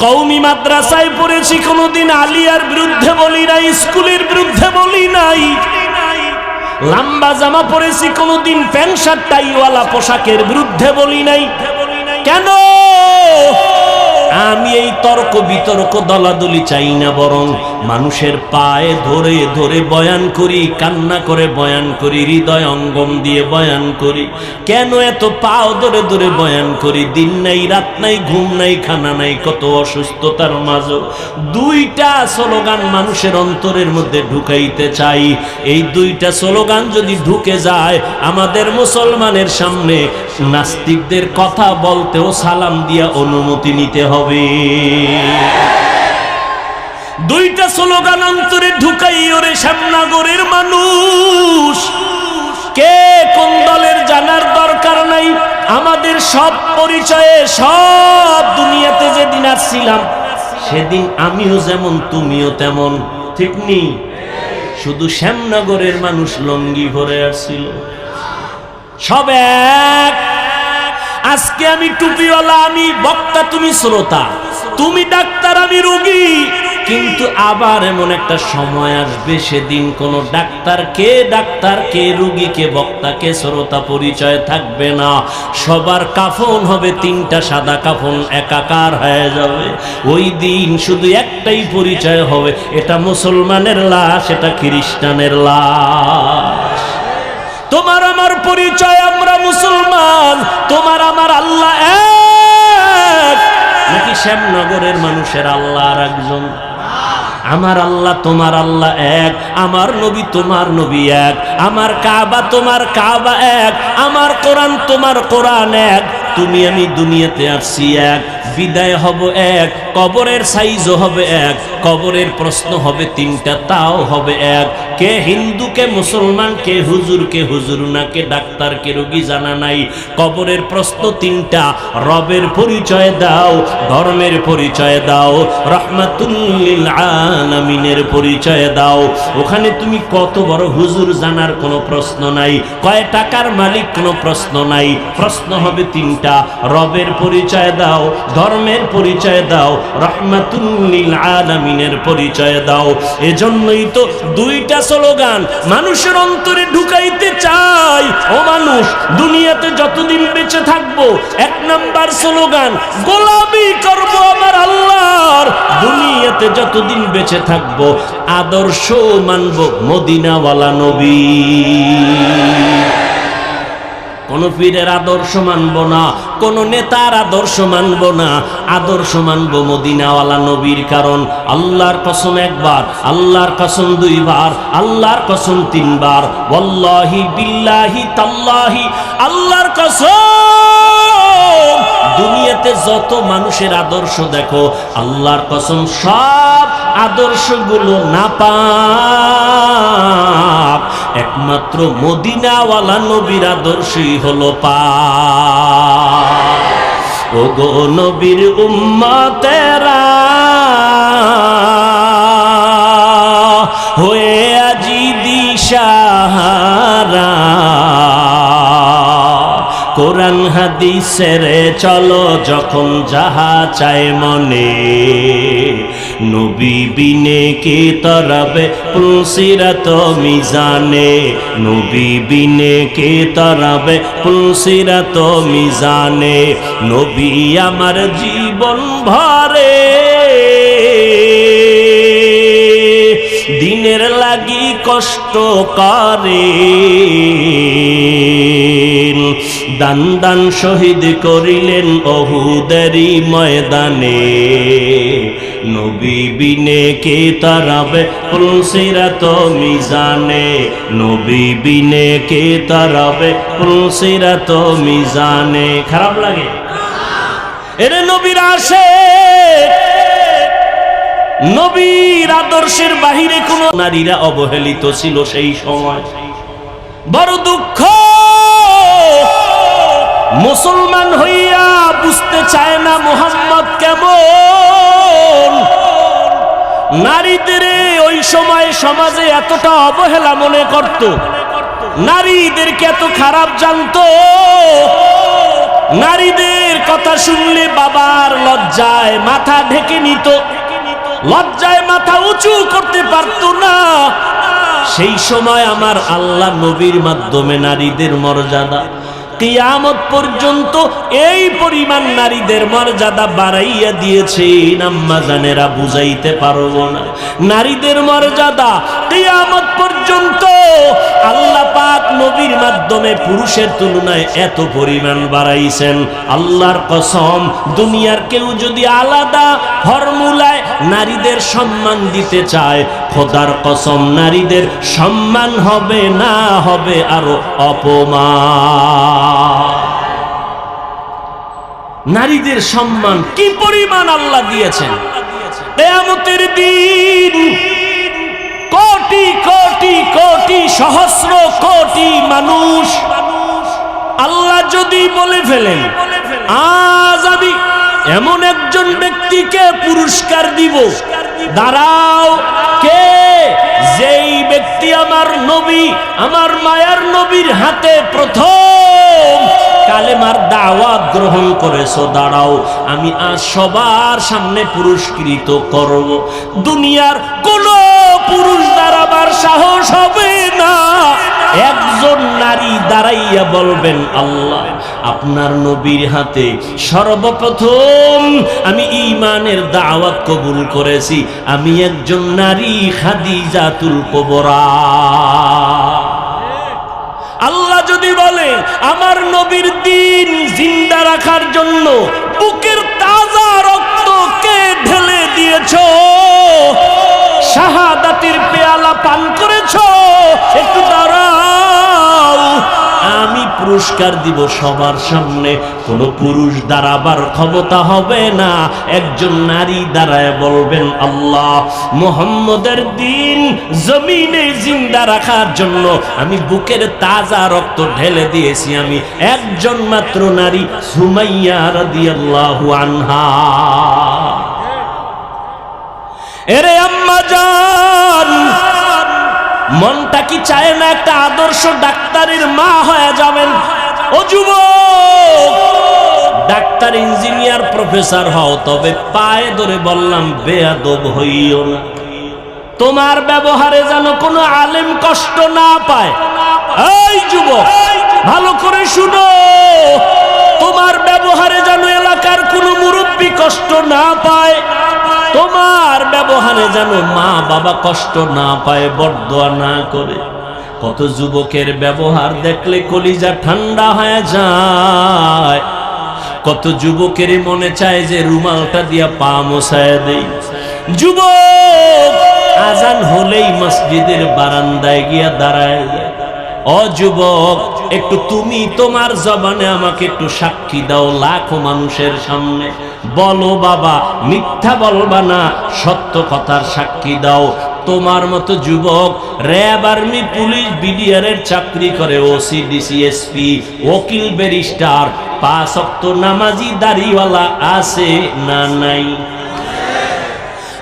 কওমি মাদ্রাসায় পড়েছি, কোনদিন আলিয়ার বিরুদ্ধে বলি নাই, স্কুলের বিরুদ্ধে বলি নাই। লম্বা জামা পরেছি, কোনদিন প্যান্ট শার্ট টাইওয়ালা পোশাকের বিরুদ্ধে বলি নাই। কেন? আমি এই তর্ক বিতর্ক দলাদলি চাই না, বরং মানুষের পায়ে ধরে ধরে বয়ান করি, কান্না করে বয়ান করি, হৃদয় অঙ্গম দিয়ে বয়ান করি। কেন এত পাও ধরে ধরে বয়ান করি? দিন নাই, রাত নাই, ঘুম নাই, খানা নাই, কত অসুস্থতার মাঝে দুইটা স্লোগান মানুষের অন্তরের মধ্যে ঢুকাইতে চাই। এই দুইটা স্লোগান যদি ঢুকে যায়, আমাদের মুসলমানের সামনে নাস্তিকদের কথা বলতেও সালাম দিয়া অনুমতি নিতে হবে। দুইটা স্লোগান অন্তরে ঢুকাই। ওরে শ্যামনগরের মানুষ, কে কোন দলের জানার দরকার নাই। আমাদের সব পরিচয়ে, সব দুনিয়াতে যেদিন আসছিলাম সেদিন আমিও যেমন তুমিও তেমন, ঠিক নি? শুধু শ্যামনগরের মানুষ লঙ্গি ভরে আসছিল, সব এক। আজকে আমি টুপিওয়ালা, আমি বক্তা, তুমি শ্রোতা, তুমি ডাক্তার, আমি রোগী। কিন্তু আবার এমন একটা সময় আসবে, সেদিন কোন ডাক্তার কে রোগী, কে বক্তা, কে শ্রোতা পরিচয় থাকবে না। সবার কাফন হবে তিনটা সাদা কাফন, একাকার হয়ে যাবে। ওই দিন শুধু একটাই পরিচয় হবে, এটা মুসলমানের লাশ, এটা খ্রিস্টানের লাশ। তোমার আমার পরিচয়, আমরা মুসলমান। তোমার আমার আল্লাহ এক নাকি শ্যামনগরের মানুষের আল্লাহ আর একজন? আমার আল্লাহ তোমার আল্লাহ এক, আমার নবী তোমার নবী এক, আমার কাবা তোমার কাবা এক, আমার কোরআন তোমার কোরআন এক। তুমি আমি দুনিয়াতে আসছি এক, বিদায় হব এক, কবরের সাইজও হবে এক, কবরের প্রশ্ন হবে তিনটা, তাও হবে এক। কে হিন্দু, কে মুসলমান, কে হুজুর না, কে ডাক্তার, কে রোগী জানা নাই। কবরের প্রশ্ন তিনটা, রবের পরিচয় দাও, ধর্মের পরিচয় দাও, রাহমাতুল লিল আলামিনের পরিচয় দাও। ওখানে তুমি কত বড় হুজুর জানার কোনো প্রশ্ন নাই, কয় টাকার মালিক কোনো প্রশ্ন নাই। প্রশ্ন হবে তিনটা, রবের পরিচয় দাও, ধর্মের পরিচয় দাও, রাহমাতুল লিল আলামিনের পরিচয় দাও। এজন্যই তো দুইটা স্লোগান মানুষের অন্তরে ঢুকাইতে চাই। ও মানুষ, দুনিয়াতে যতদিন বেঁচে থাকবো, এক নাম্বার স্লোগান গোলামি করব আমার আল্লাহর। দুনিয়াতে যতদিন বেঁচে থাকবো, আদর্শ মানব মদিনাওয়ালা নবী। কোন পীরের আদর্শ মানব না, কোন নেতার আদর্শ মানব না, আদর্শ মানব মদিনাওয়ালা নবীর। কারণ আল্লাহর কসম একবার, আল্লাহর কসম দুইবার, আল্লাহর কসম তিনবার, ওয়াল্লাহি বিল্লাহি তাল্লাহি, আল্লাহর কসম। দুনিয়াতে যত মানুষের আদর্শ দেখো, আল্লাহর কসম সব আদর্শগুলো নাপাক, একমাত্র মদিনাওয়ালা নবীর আদর্শই হলো পাক। ও গো নবীর উম্মতেরা, হয়ে আজি দিশাহারা, কোরআন হাদিসের চলো যখন যাহা চায় মনে, নবী বিনে কে তরবে পুলসিরাত মিজানে, নবী বিনে কে তরবে পুলসিরাত মিজানে। নবী আমার জীবন ভরে দিনের লাগি কষ্ট করে, দান দান শহীদ করিলেন অহুদেরই ময়দানে, নবী বিনে কে তারাবে পুলসিরাত মিজানে, নবী বিনে কে তারাবে পুলসিরাত মিজানে। খারাপ লাগে? এরে নবীর আশিক, নবীর আদর্শের বাহিরে কোন নারীরা অবহেলিত ছিল সেই সময়। বড় দুঃখ, মুসলমান হইয়া বুঝতে চায় না মুহাম্মদ কেমন। নারীদের ওই সময় সমাজে এতটা অবহেলা মনে করত, নারীদেরকে এত খারাপ জানতো। নারীদের কথা শুনলে বাবার লজ্জায় মাথা ঢেকে নিত, লজ্জায় মাথা উঁচু করতে পারত না। সেই সময় আমার আল্লাহ নবীর মাধ্যমে নারীদের মর্যাদা কিয়ামত পর্যন্ত এই পরিমাণ নারীদের মর্যাদা বাড়াইয়া দিয়েছেন আম্মা জানেরা, বুঝাইতে পারবো না। নারীদের মর্যাদা কিয়ামত পর্যন্ত আল্লাহ পাক নবীর মাধ্যমে পুরুষের তুলনায় এত পরিমাণ বাড়াইছেন। আল্লাহর কসম, দুনিয়ার কেউ যদি আলাদা ফর্মুলায় নারীদের সম্মান দিতে চায়, খোদার কসম নারীদের সম্মান হবে না, হবে আরো অপমান। নারীদের সম্মান কি পরিমাণ আল্লাহ দিয়েছেন। কিয়ামতের দিন কোটি কোটি কোটি সহস্র কোটি মানুষ আল্লাহ যদি বলে ফেলেন, আজ আমি এমন একজন ব্যক্তিকে পুরস্কার দিব, দাঁড়াও, কে? যেই ব্যক্তি আমার নবী, আমার মায়ার নবীর হাতে প্রথম কালেমার দাওয়াত গ্রহণ করেছো, দাঁড়াও, আমি আজ সবার সামনে পুরস্কৃত করব। দুনিয়ার কোন পুরুষ দাঁড়াবার সাহস হবে না। একজন নারী দাঁড়াইয়া বলবেন, আল্লাহ আপনার নবীর হাতে সর্বপ্রথম আমি ঈমানের দাওয়াত কবুল করেছি, আমি একজন নারী খাদিজাতুল কুবরা। আল্লাহ যদি বলে আমার নবীর দ্বীন জিন্দা রাখার জন্য বুকের তাজা রক্তকে ঢেলে দিয়েছো, শাহাদাতের পেয়ালা পান করেছো, একটু দাঁড়াও, আমি পুরস্কার দিব সবার সামনে। কোন পুরুষ দাঁড়াবার ক্ষমতা হবে না, একজন নারী দাঁড়ায় বলবেন, আল্লাহ মুহাম্মদের দ্বীন জমিনে জিন্দা রাখার জন্য আমি বুকের তাজা রক্ত ঢেলে দিয়েছি, আমি একজন মাত্র নারী, সুমাইয়া রাদিয়াল্লাহু আনহা। এরে আম্মা জান, মনটা কি চায় না একটা আদর্শ ডাক্তারের মা হয়ে যাবেন? ও যুবক, ডাক্তার, ইঞ্জিনিয়ার, প্রফেসর হও, তবে পায়ে ধরে বললাম বেয়াদব হইও না। তোমার ব্যবহারে যেন কোনো আলেম কষ্ট না পায়। এই যুবক, ভালো করে শুনো, তোমার ব্যবহারে যেন এলাকার কোনো মুরব্বী কষ্ট না পায়, তোমার ব্যবহারে যেন মা বাবা কষ্ট না পায়, বরদোয়া না করে। কত যুবকের ব্যবহার দেখলে কলিজা ঠান্ডা হয়ে যায়, কত যুবকের মনে চায় যে রুমালটা দিয়া পা মোছায় দেই। যুবক আজান হলেই মসজিদের বারান্দায় গিয়া দাঁড়ায় যায়। ও যুবক, একটু তুমি তোমার জবানে আমাকে একটু সাক্ষী দাও লাখো মানুষের সামনে, বলো বাবা, মিথ্যা বলবা না, সত্য কথার সাক্ষী দাও। তোমার মতো যুবক র্যাব, আর্মি, পুলিশ, বিডিআরের চাকরি করে, ওসি, ডিসি, এসপি, ওকিল, ব্যারিস্টার, 5 ওয়াক্ত নামাজি দাড়িওয়ালা আছে না নাই?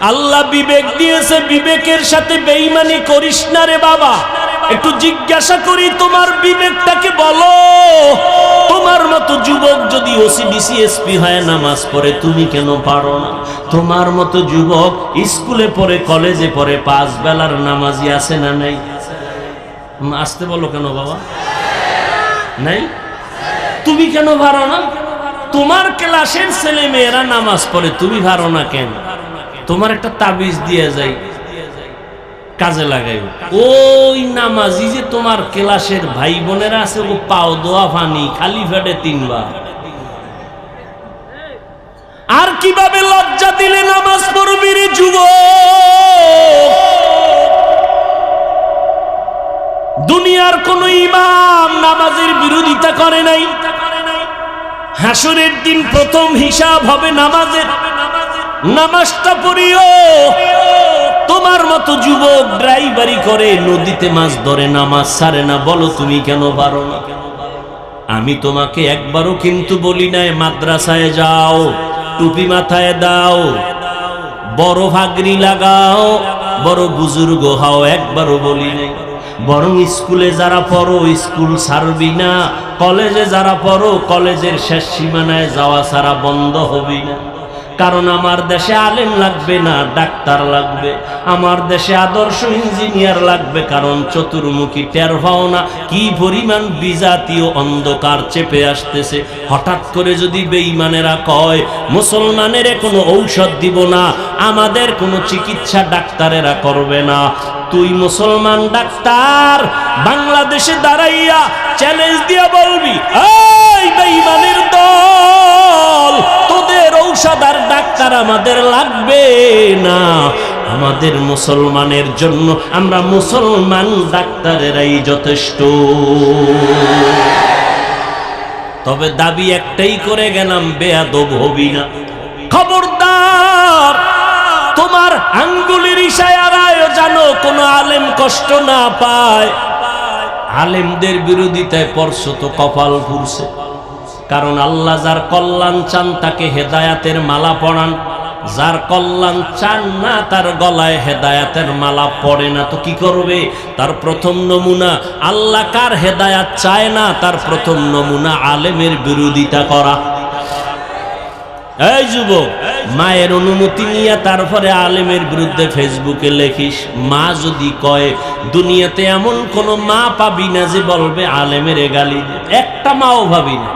আল্লাহ বিবেক দিয়েছে, বিবেকের সাথে বেঈমানি করিস না রে বাবা। একটু জিজ্ঞাসা করি, তোমার বিবেকটাকে বলো। তোমার মতো যুবক যদি ওসি, ডিসি, এসপি হয়, নামাজ পড়ে, তুমি কেন পারো না? তোমার মতো যুবক স্কুলে পড়ে, কলেজে পড়ে, 5 বেলার নামাজি আছে না নাই? আসতে বলো কেন বাবা? নাই? তুমি কেন পারো না? তোমার ক্লাসের ছেলে মেয়েরা নামাজ পড়ে, তুমি পারো না কেন? তোমার একটা তাবিজ দিয়ে যাই, কাজে লাগাই। ওই নামাজি যে তোমার ক্লাসের ভাই বোনেরা আছে, ও পাও দোয়া পানি খালি ফেটে 3 বার। আর কিভাবে লজ্জা দিলে নামাজ পড়বি রে যুবক? দুনিয়ার কোন ইমাম নামাজের বিরোধিতা করে নাই। হাসরের দিন প্রথম হিসাব হবে নামাজের। নামাজটা পড়িও। তোমার মতো যুবক ড্রাইভারি করে, নদীতে মাছ ধরে, নামাজ ছাড়ে না, বলো তুমি কেন পারো না? আমি তোমাকে একবারও কিন্তু বলি নাই মাদ্রাসায় যাও, টুপি মাথায় দাও, বড় ভাগরি লাগাও, বড় বুজুর্গ হও, একবারও বলি নাই। বরং স্কুলে যারা পড়ো স্কুল ছাড়বি না, কলেজে যারা পড়ো কলেজের শেষ সীমানায় যাওয়া ছাড়া বন্ধ হবি না। কারণ আমার দেশে আলেম লাগবে না, ডাক্তার লাগবে। আমার দেশে আদর্শ ইঞ্জিনিয়ার লাগবে, কারণ চতুর্মুখী টের পাও না কি পরিমাণ বিজাতীয় অন্ধকার চেপে আসতেছে। হঠাৎ করে যদি বেঈমানেরা কয় মুসলমানের কোনো ঔষধ দিব না, আমাদের কোনো চিকিৎসা ডাক্তারেরা করবে না, তুই মুসলমান ডাক্তার বাংলাদেশে দাঁড়াইয়া চ্যালেঞ্জ দিয়া বলবি, এই বেঈমানের দল, তোদের ঔষধ আর ডাক্তার আমাদের লাগবে না, আমাদের মুসলমানের জন্য আমরা মুসলমান ডাক্তারেরাই যথেষ্ট। তবে দাবি একটাই করে গেলাম, বেয়াদব হবি না। খবরদার, তোমার আঙ্গুলের ইশারায় জানো কোন আলেম কষ্ট না পায়। আলেমদের বিরোধিতায় পড়ছো তো কপাল পুড়ছে, কারণ আল্লাহ যার কল্যাণ চান তাকে হেদায়াতের মালা পরান, যার কল্যাণ চান না তার গলায় হেদায়াতের মালা পড়ে না। তো কি করবে? তার প্রথম নমুনা, আল্লাহ কার হেদায়াত চায় না তার প্রথম নমুনা আলেমের বিরোধিতা করা। এই যুবক, মায়ের অনুমতি নিয়ে তারপরে আলেমের বিরুদ্ধে ফেসবুকে লেখিস। মা যদি কয়, দুনিয়াতে এমন কোন মা পাবি না যে বলবে আলেমের গালি, একটা মাও ভাবি না।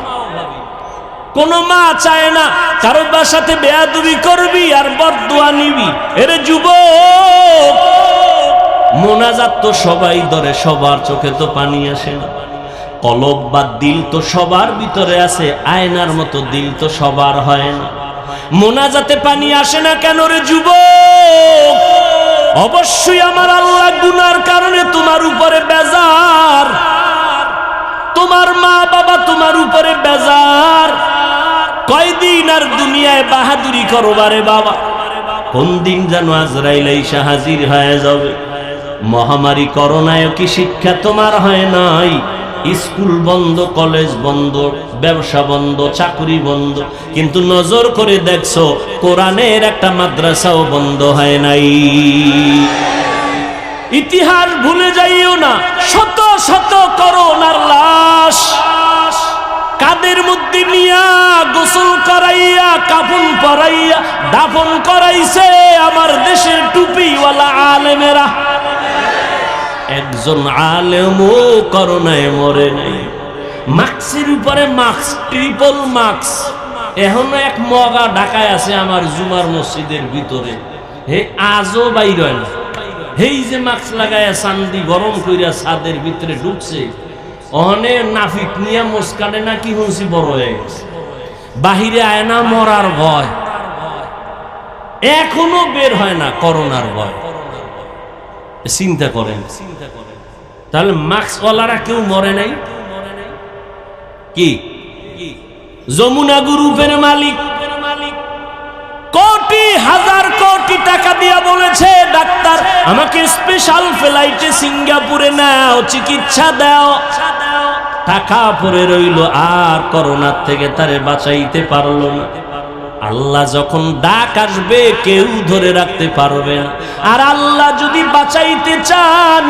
কোন মা চায় না কারো সাথে বেয়াদবি করবি আর বদদুয়া নিবি। এরে যুবক, মোনাজাত তো সবাই ধরে, সবার চোখে তো পানি আসে না। কলব বা দিল তো সবার ভিতরে আছে, আয়নার মতো দিল তো সবার হয় না। মোনাজাতে পানি আসে না কেন রে যুবক? অবশ্যই আমার আল্লাহ গুনার কারণে তোমার উপরে বেজার, তোমার মা বাবা তোমার উপরে বেজার। কয়দিন আর দুনিয়ায় বাহাদুরি করবারে বাবা? কোন দিন যেন আজরাইল এসে হাজির হয়ে যাবে। মহামারী করোনায় কি শিক্ষা তোমার হয় নাই? স্কুল বন্ধ, কলেজ বন্ধ, ব্যবসা বন্ধ, চাকরি বন্ধ, কিন্তু নজর করে দেখছো কোরআনের একটা মাদ্রাসাও বন্ধ হয় নাই। ইতিহাস ভুলে যাইও না, শত শত করোনার লাশ কাদের মধ্যে নিয়া গোসল করাইয়া কাফন পরাইয়া দাফন করাইছে আমার দেশের টুপিওয়ালা আলেমেরা। একজন আলেমও করোনায় মরে নাই। মাস্কের উপরে মাস্ক, ট্রিপল মাস্ক, এখনো এক মগা ঢাকায় আছে আমার জুমার মসজিদের ভিতরে, হে আজও বাইর হয় না। হেই যে মাস্ক লাগায়া চান্দি গরম কইরা ছাদের ভিতরে ঢুকছে, অনে নাফিক নিয়া মুস্কানে নাকি হুঁসি বড় হয়ে গেছে, বাহিরে আয় না মরার ভয়, এখনো বের হয় না করোনার ভয়। চিন্তা করেন, তাহলে মাস্কওয়ালারা কেউ মরে নাই? কি যমুনা গ্রুপের মালিক কোটি হাজার কোটি টাকা দিয়া বলেছে, ডাক্তার আমাকে স্পেশাল ফ্লাইটে সিঙ্গাপুরে নাও, চিকিৎসা দাও। টাকা পরে রইল, আর করোনার থেকে তারে বাঁচাইতে পারলো না। আল্লাহ যখন ডাক আসবে কেউ ধরে রাখতে পারবে না। আর আল্লাহ যদি বাঁচাইতে চান,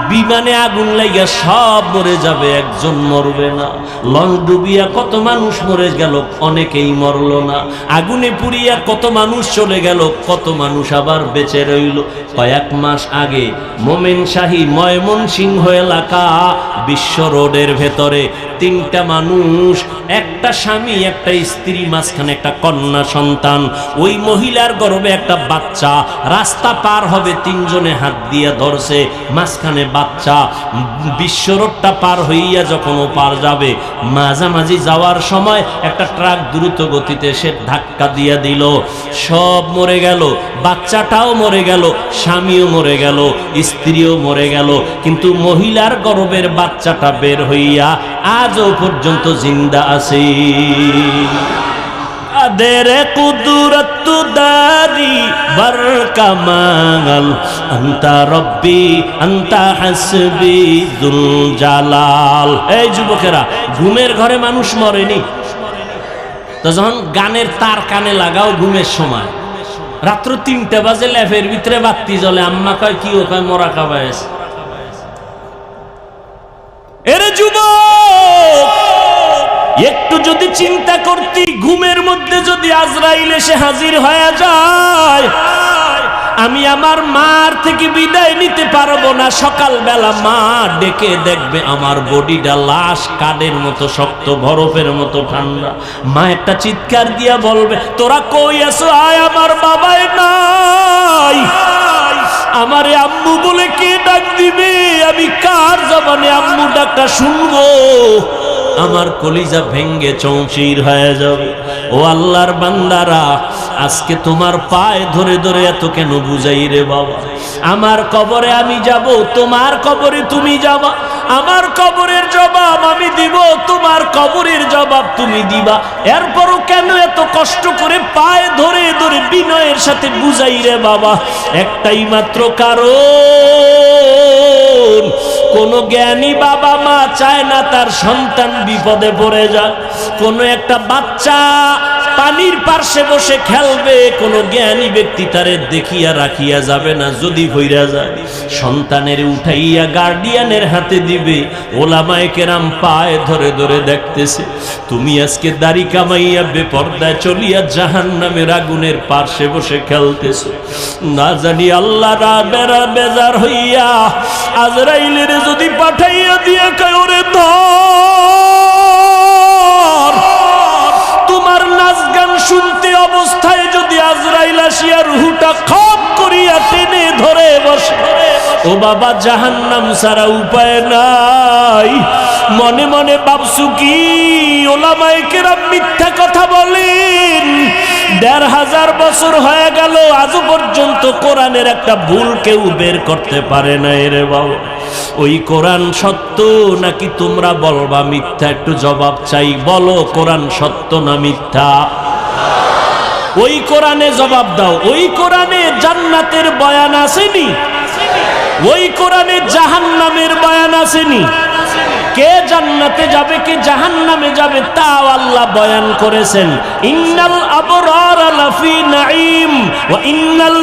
বিমানে আগুন লাগিয়া সব মরে যাবে, একজন মরবে না। লঞ্চ ডুবিয়া কত মানুষ মরে গেল, অনেকেই মরল না। আগুনে পুড়িয়া কত মানুষ চলে গেল, কত মানুষ আবার বেঁচে রইল। কয়েক মাস আগে মোমেনশাহী ময়মনসিংহ এলাকা বিশ্ব রোডের ভেতরে তিনটা মানুষ, একটা স্বামী একটা স্ত্রী, মাঝখানে একটা কন্যা সন্তান, ওই মহিলার গর্ভে একটা বাচ্চা। রাস্তা পার হবে, তিনজনে হাত দিয়ে ধরছে, মাঝখানে বাচ্চা। বিশ্ব রোডটা পার হইয়া যখন ও পার যাবে, মাঝামাঝি যাওয়ার সময় একটা ট্রাক দ্রুত গতিতে সে ধাক্কা দিয়ে দিল, সব মরে গেল। বাচ্চাটাও মরে গেল, স্বামীও মরে গেল, স্ত্রীও মরে গেল, কিন্তু মহিলার গর্ভের বাচ্চাটা বের হইয়া আজও পর্যন্ত জিন্দা আছে। কাদের কুদরত দারি বর কামাল, আন্তা রব্বি আন্তা হাসবি যুল জালাল। এই যুবকেরা, ঘুমের ঘরে মানুষ মরেনি তো যখন গানের তার কানে লাগাও ঘুমের সময়, রাত্র ৩টা বাজে ল্যাফের ভিতরে বাতি জ্বলে, আম্মা কয় কি ও কয় মরা খাবাইস। এরে যুবক, একটু যদি চিন্তা করতি, ঘুমের মধ্যে যদি যদি আজরাইল এসে হাজির হয়ে যায়, আমি আমার মার থেকে বিদায় নিতে পারবো না। সকালবেলা মা ডেকে দেখবে আমার বডিটা লাশ কাঠের মতো শক্ত, বরফের মতো ঠান্ডা। মা একটা চিৎকার দিয়া বলবে, তোরা কই আছো? আয়, আমার বাবাই নাই। আমারে আম্মু বলে কে ডাক দিবে? আমি কার জবানে আম্মু ডাকটা শুনবো? আমার কলিজা ভেঙ্গে চৌচির হয়ে যাবে। ও আল্লাহর বান্দারা, আজকে তোমার পায়ে ধরে ধরে এত কেন বুঝাই রে বাবা? আমার কবরে আমি যাব, তোমার কবরে তুমি যাবা। আমার কবরের জবাব আমি দিব, তোমার কবরের জবাব তুমি দিবা। এরপরও কেন এত কষ্ট করে পায়ে ধরে ধরে বিনয়ের সাথে বুঝাই রে বাবা? একটাই মাত্র কারণ, কোন জ্ঞানী বাবা মা চায় না তার সন্তান বিপদে পড়ে যাক। কোন একটা বাচ্চা পানির পার্শ্বে বসে খেলবে, কোন জ্ঞানী ব্যক্তি তারে দেখিয়া রাখিয়া যাবে না। যদি হইরা যায়, সন্তানের উঠাইয়া গার্ডিয়ানের হাতে দিবে। ওলামায়ে কেরাম পায়ে ধরে ধরে দেখতেছে, তুমি আজকে দাড়ি কামাইয়া বেপর্দায় চলিয়া জাহান্নামের আগুনের পার্শ্বে বসে খেলতেছো। না জানি আল্লাহ রাবেরা বেজার হইয়া আজরাইলের যদি পাঠাইয়া দিয়ে কয়, ওরে ধর। তোমার নাচ গান শুনতে অবস্থায় যদি আজরাইল আসিয়া রুহুটা খপ করিয়া টেনে ধরে বসে, ও বাবা, জাহান্নাম ছাড়া উপায় নাই। মনে মনে ভাবছু কি ওলামায়ে কেরাম মিথ্যা কথা বলেন? ১৫০০ বছর হয়ে গেল, আজও পর্যন্ত কোরআনের একটা ভুল কেউ বের করতে পারে না রে বাবা। ওই কোরআন সত্য নাকি তোমরা বলবা মিথ্যা? একটু জবাব চাই, বলো কোরআন সত্য না মিথ্যা? ওই কোরআনে জবাব দাও। ওই কোরআনে জান্নাতের বয়ান আসেনি? ওই কোরআনে জাহান্নামের বয়ান আসেনি? কে জান্নাতে যাবে কে জাহান্নামে যাবে তাও আল্লাহ বয়ান করেছেন। ইন্নাল আবরার লাফি নাঈম ওয়া ইন্নাল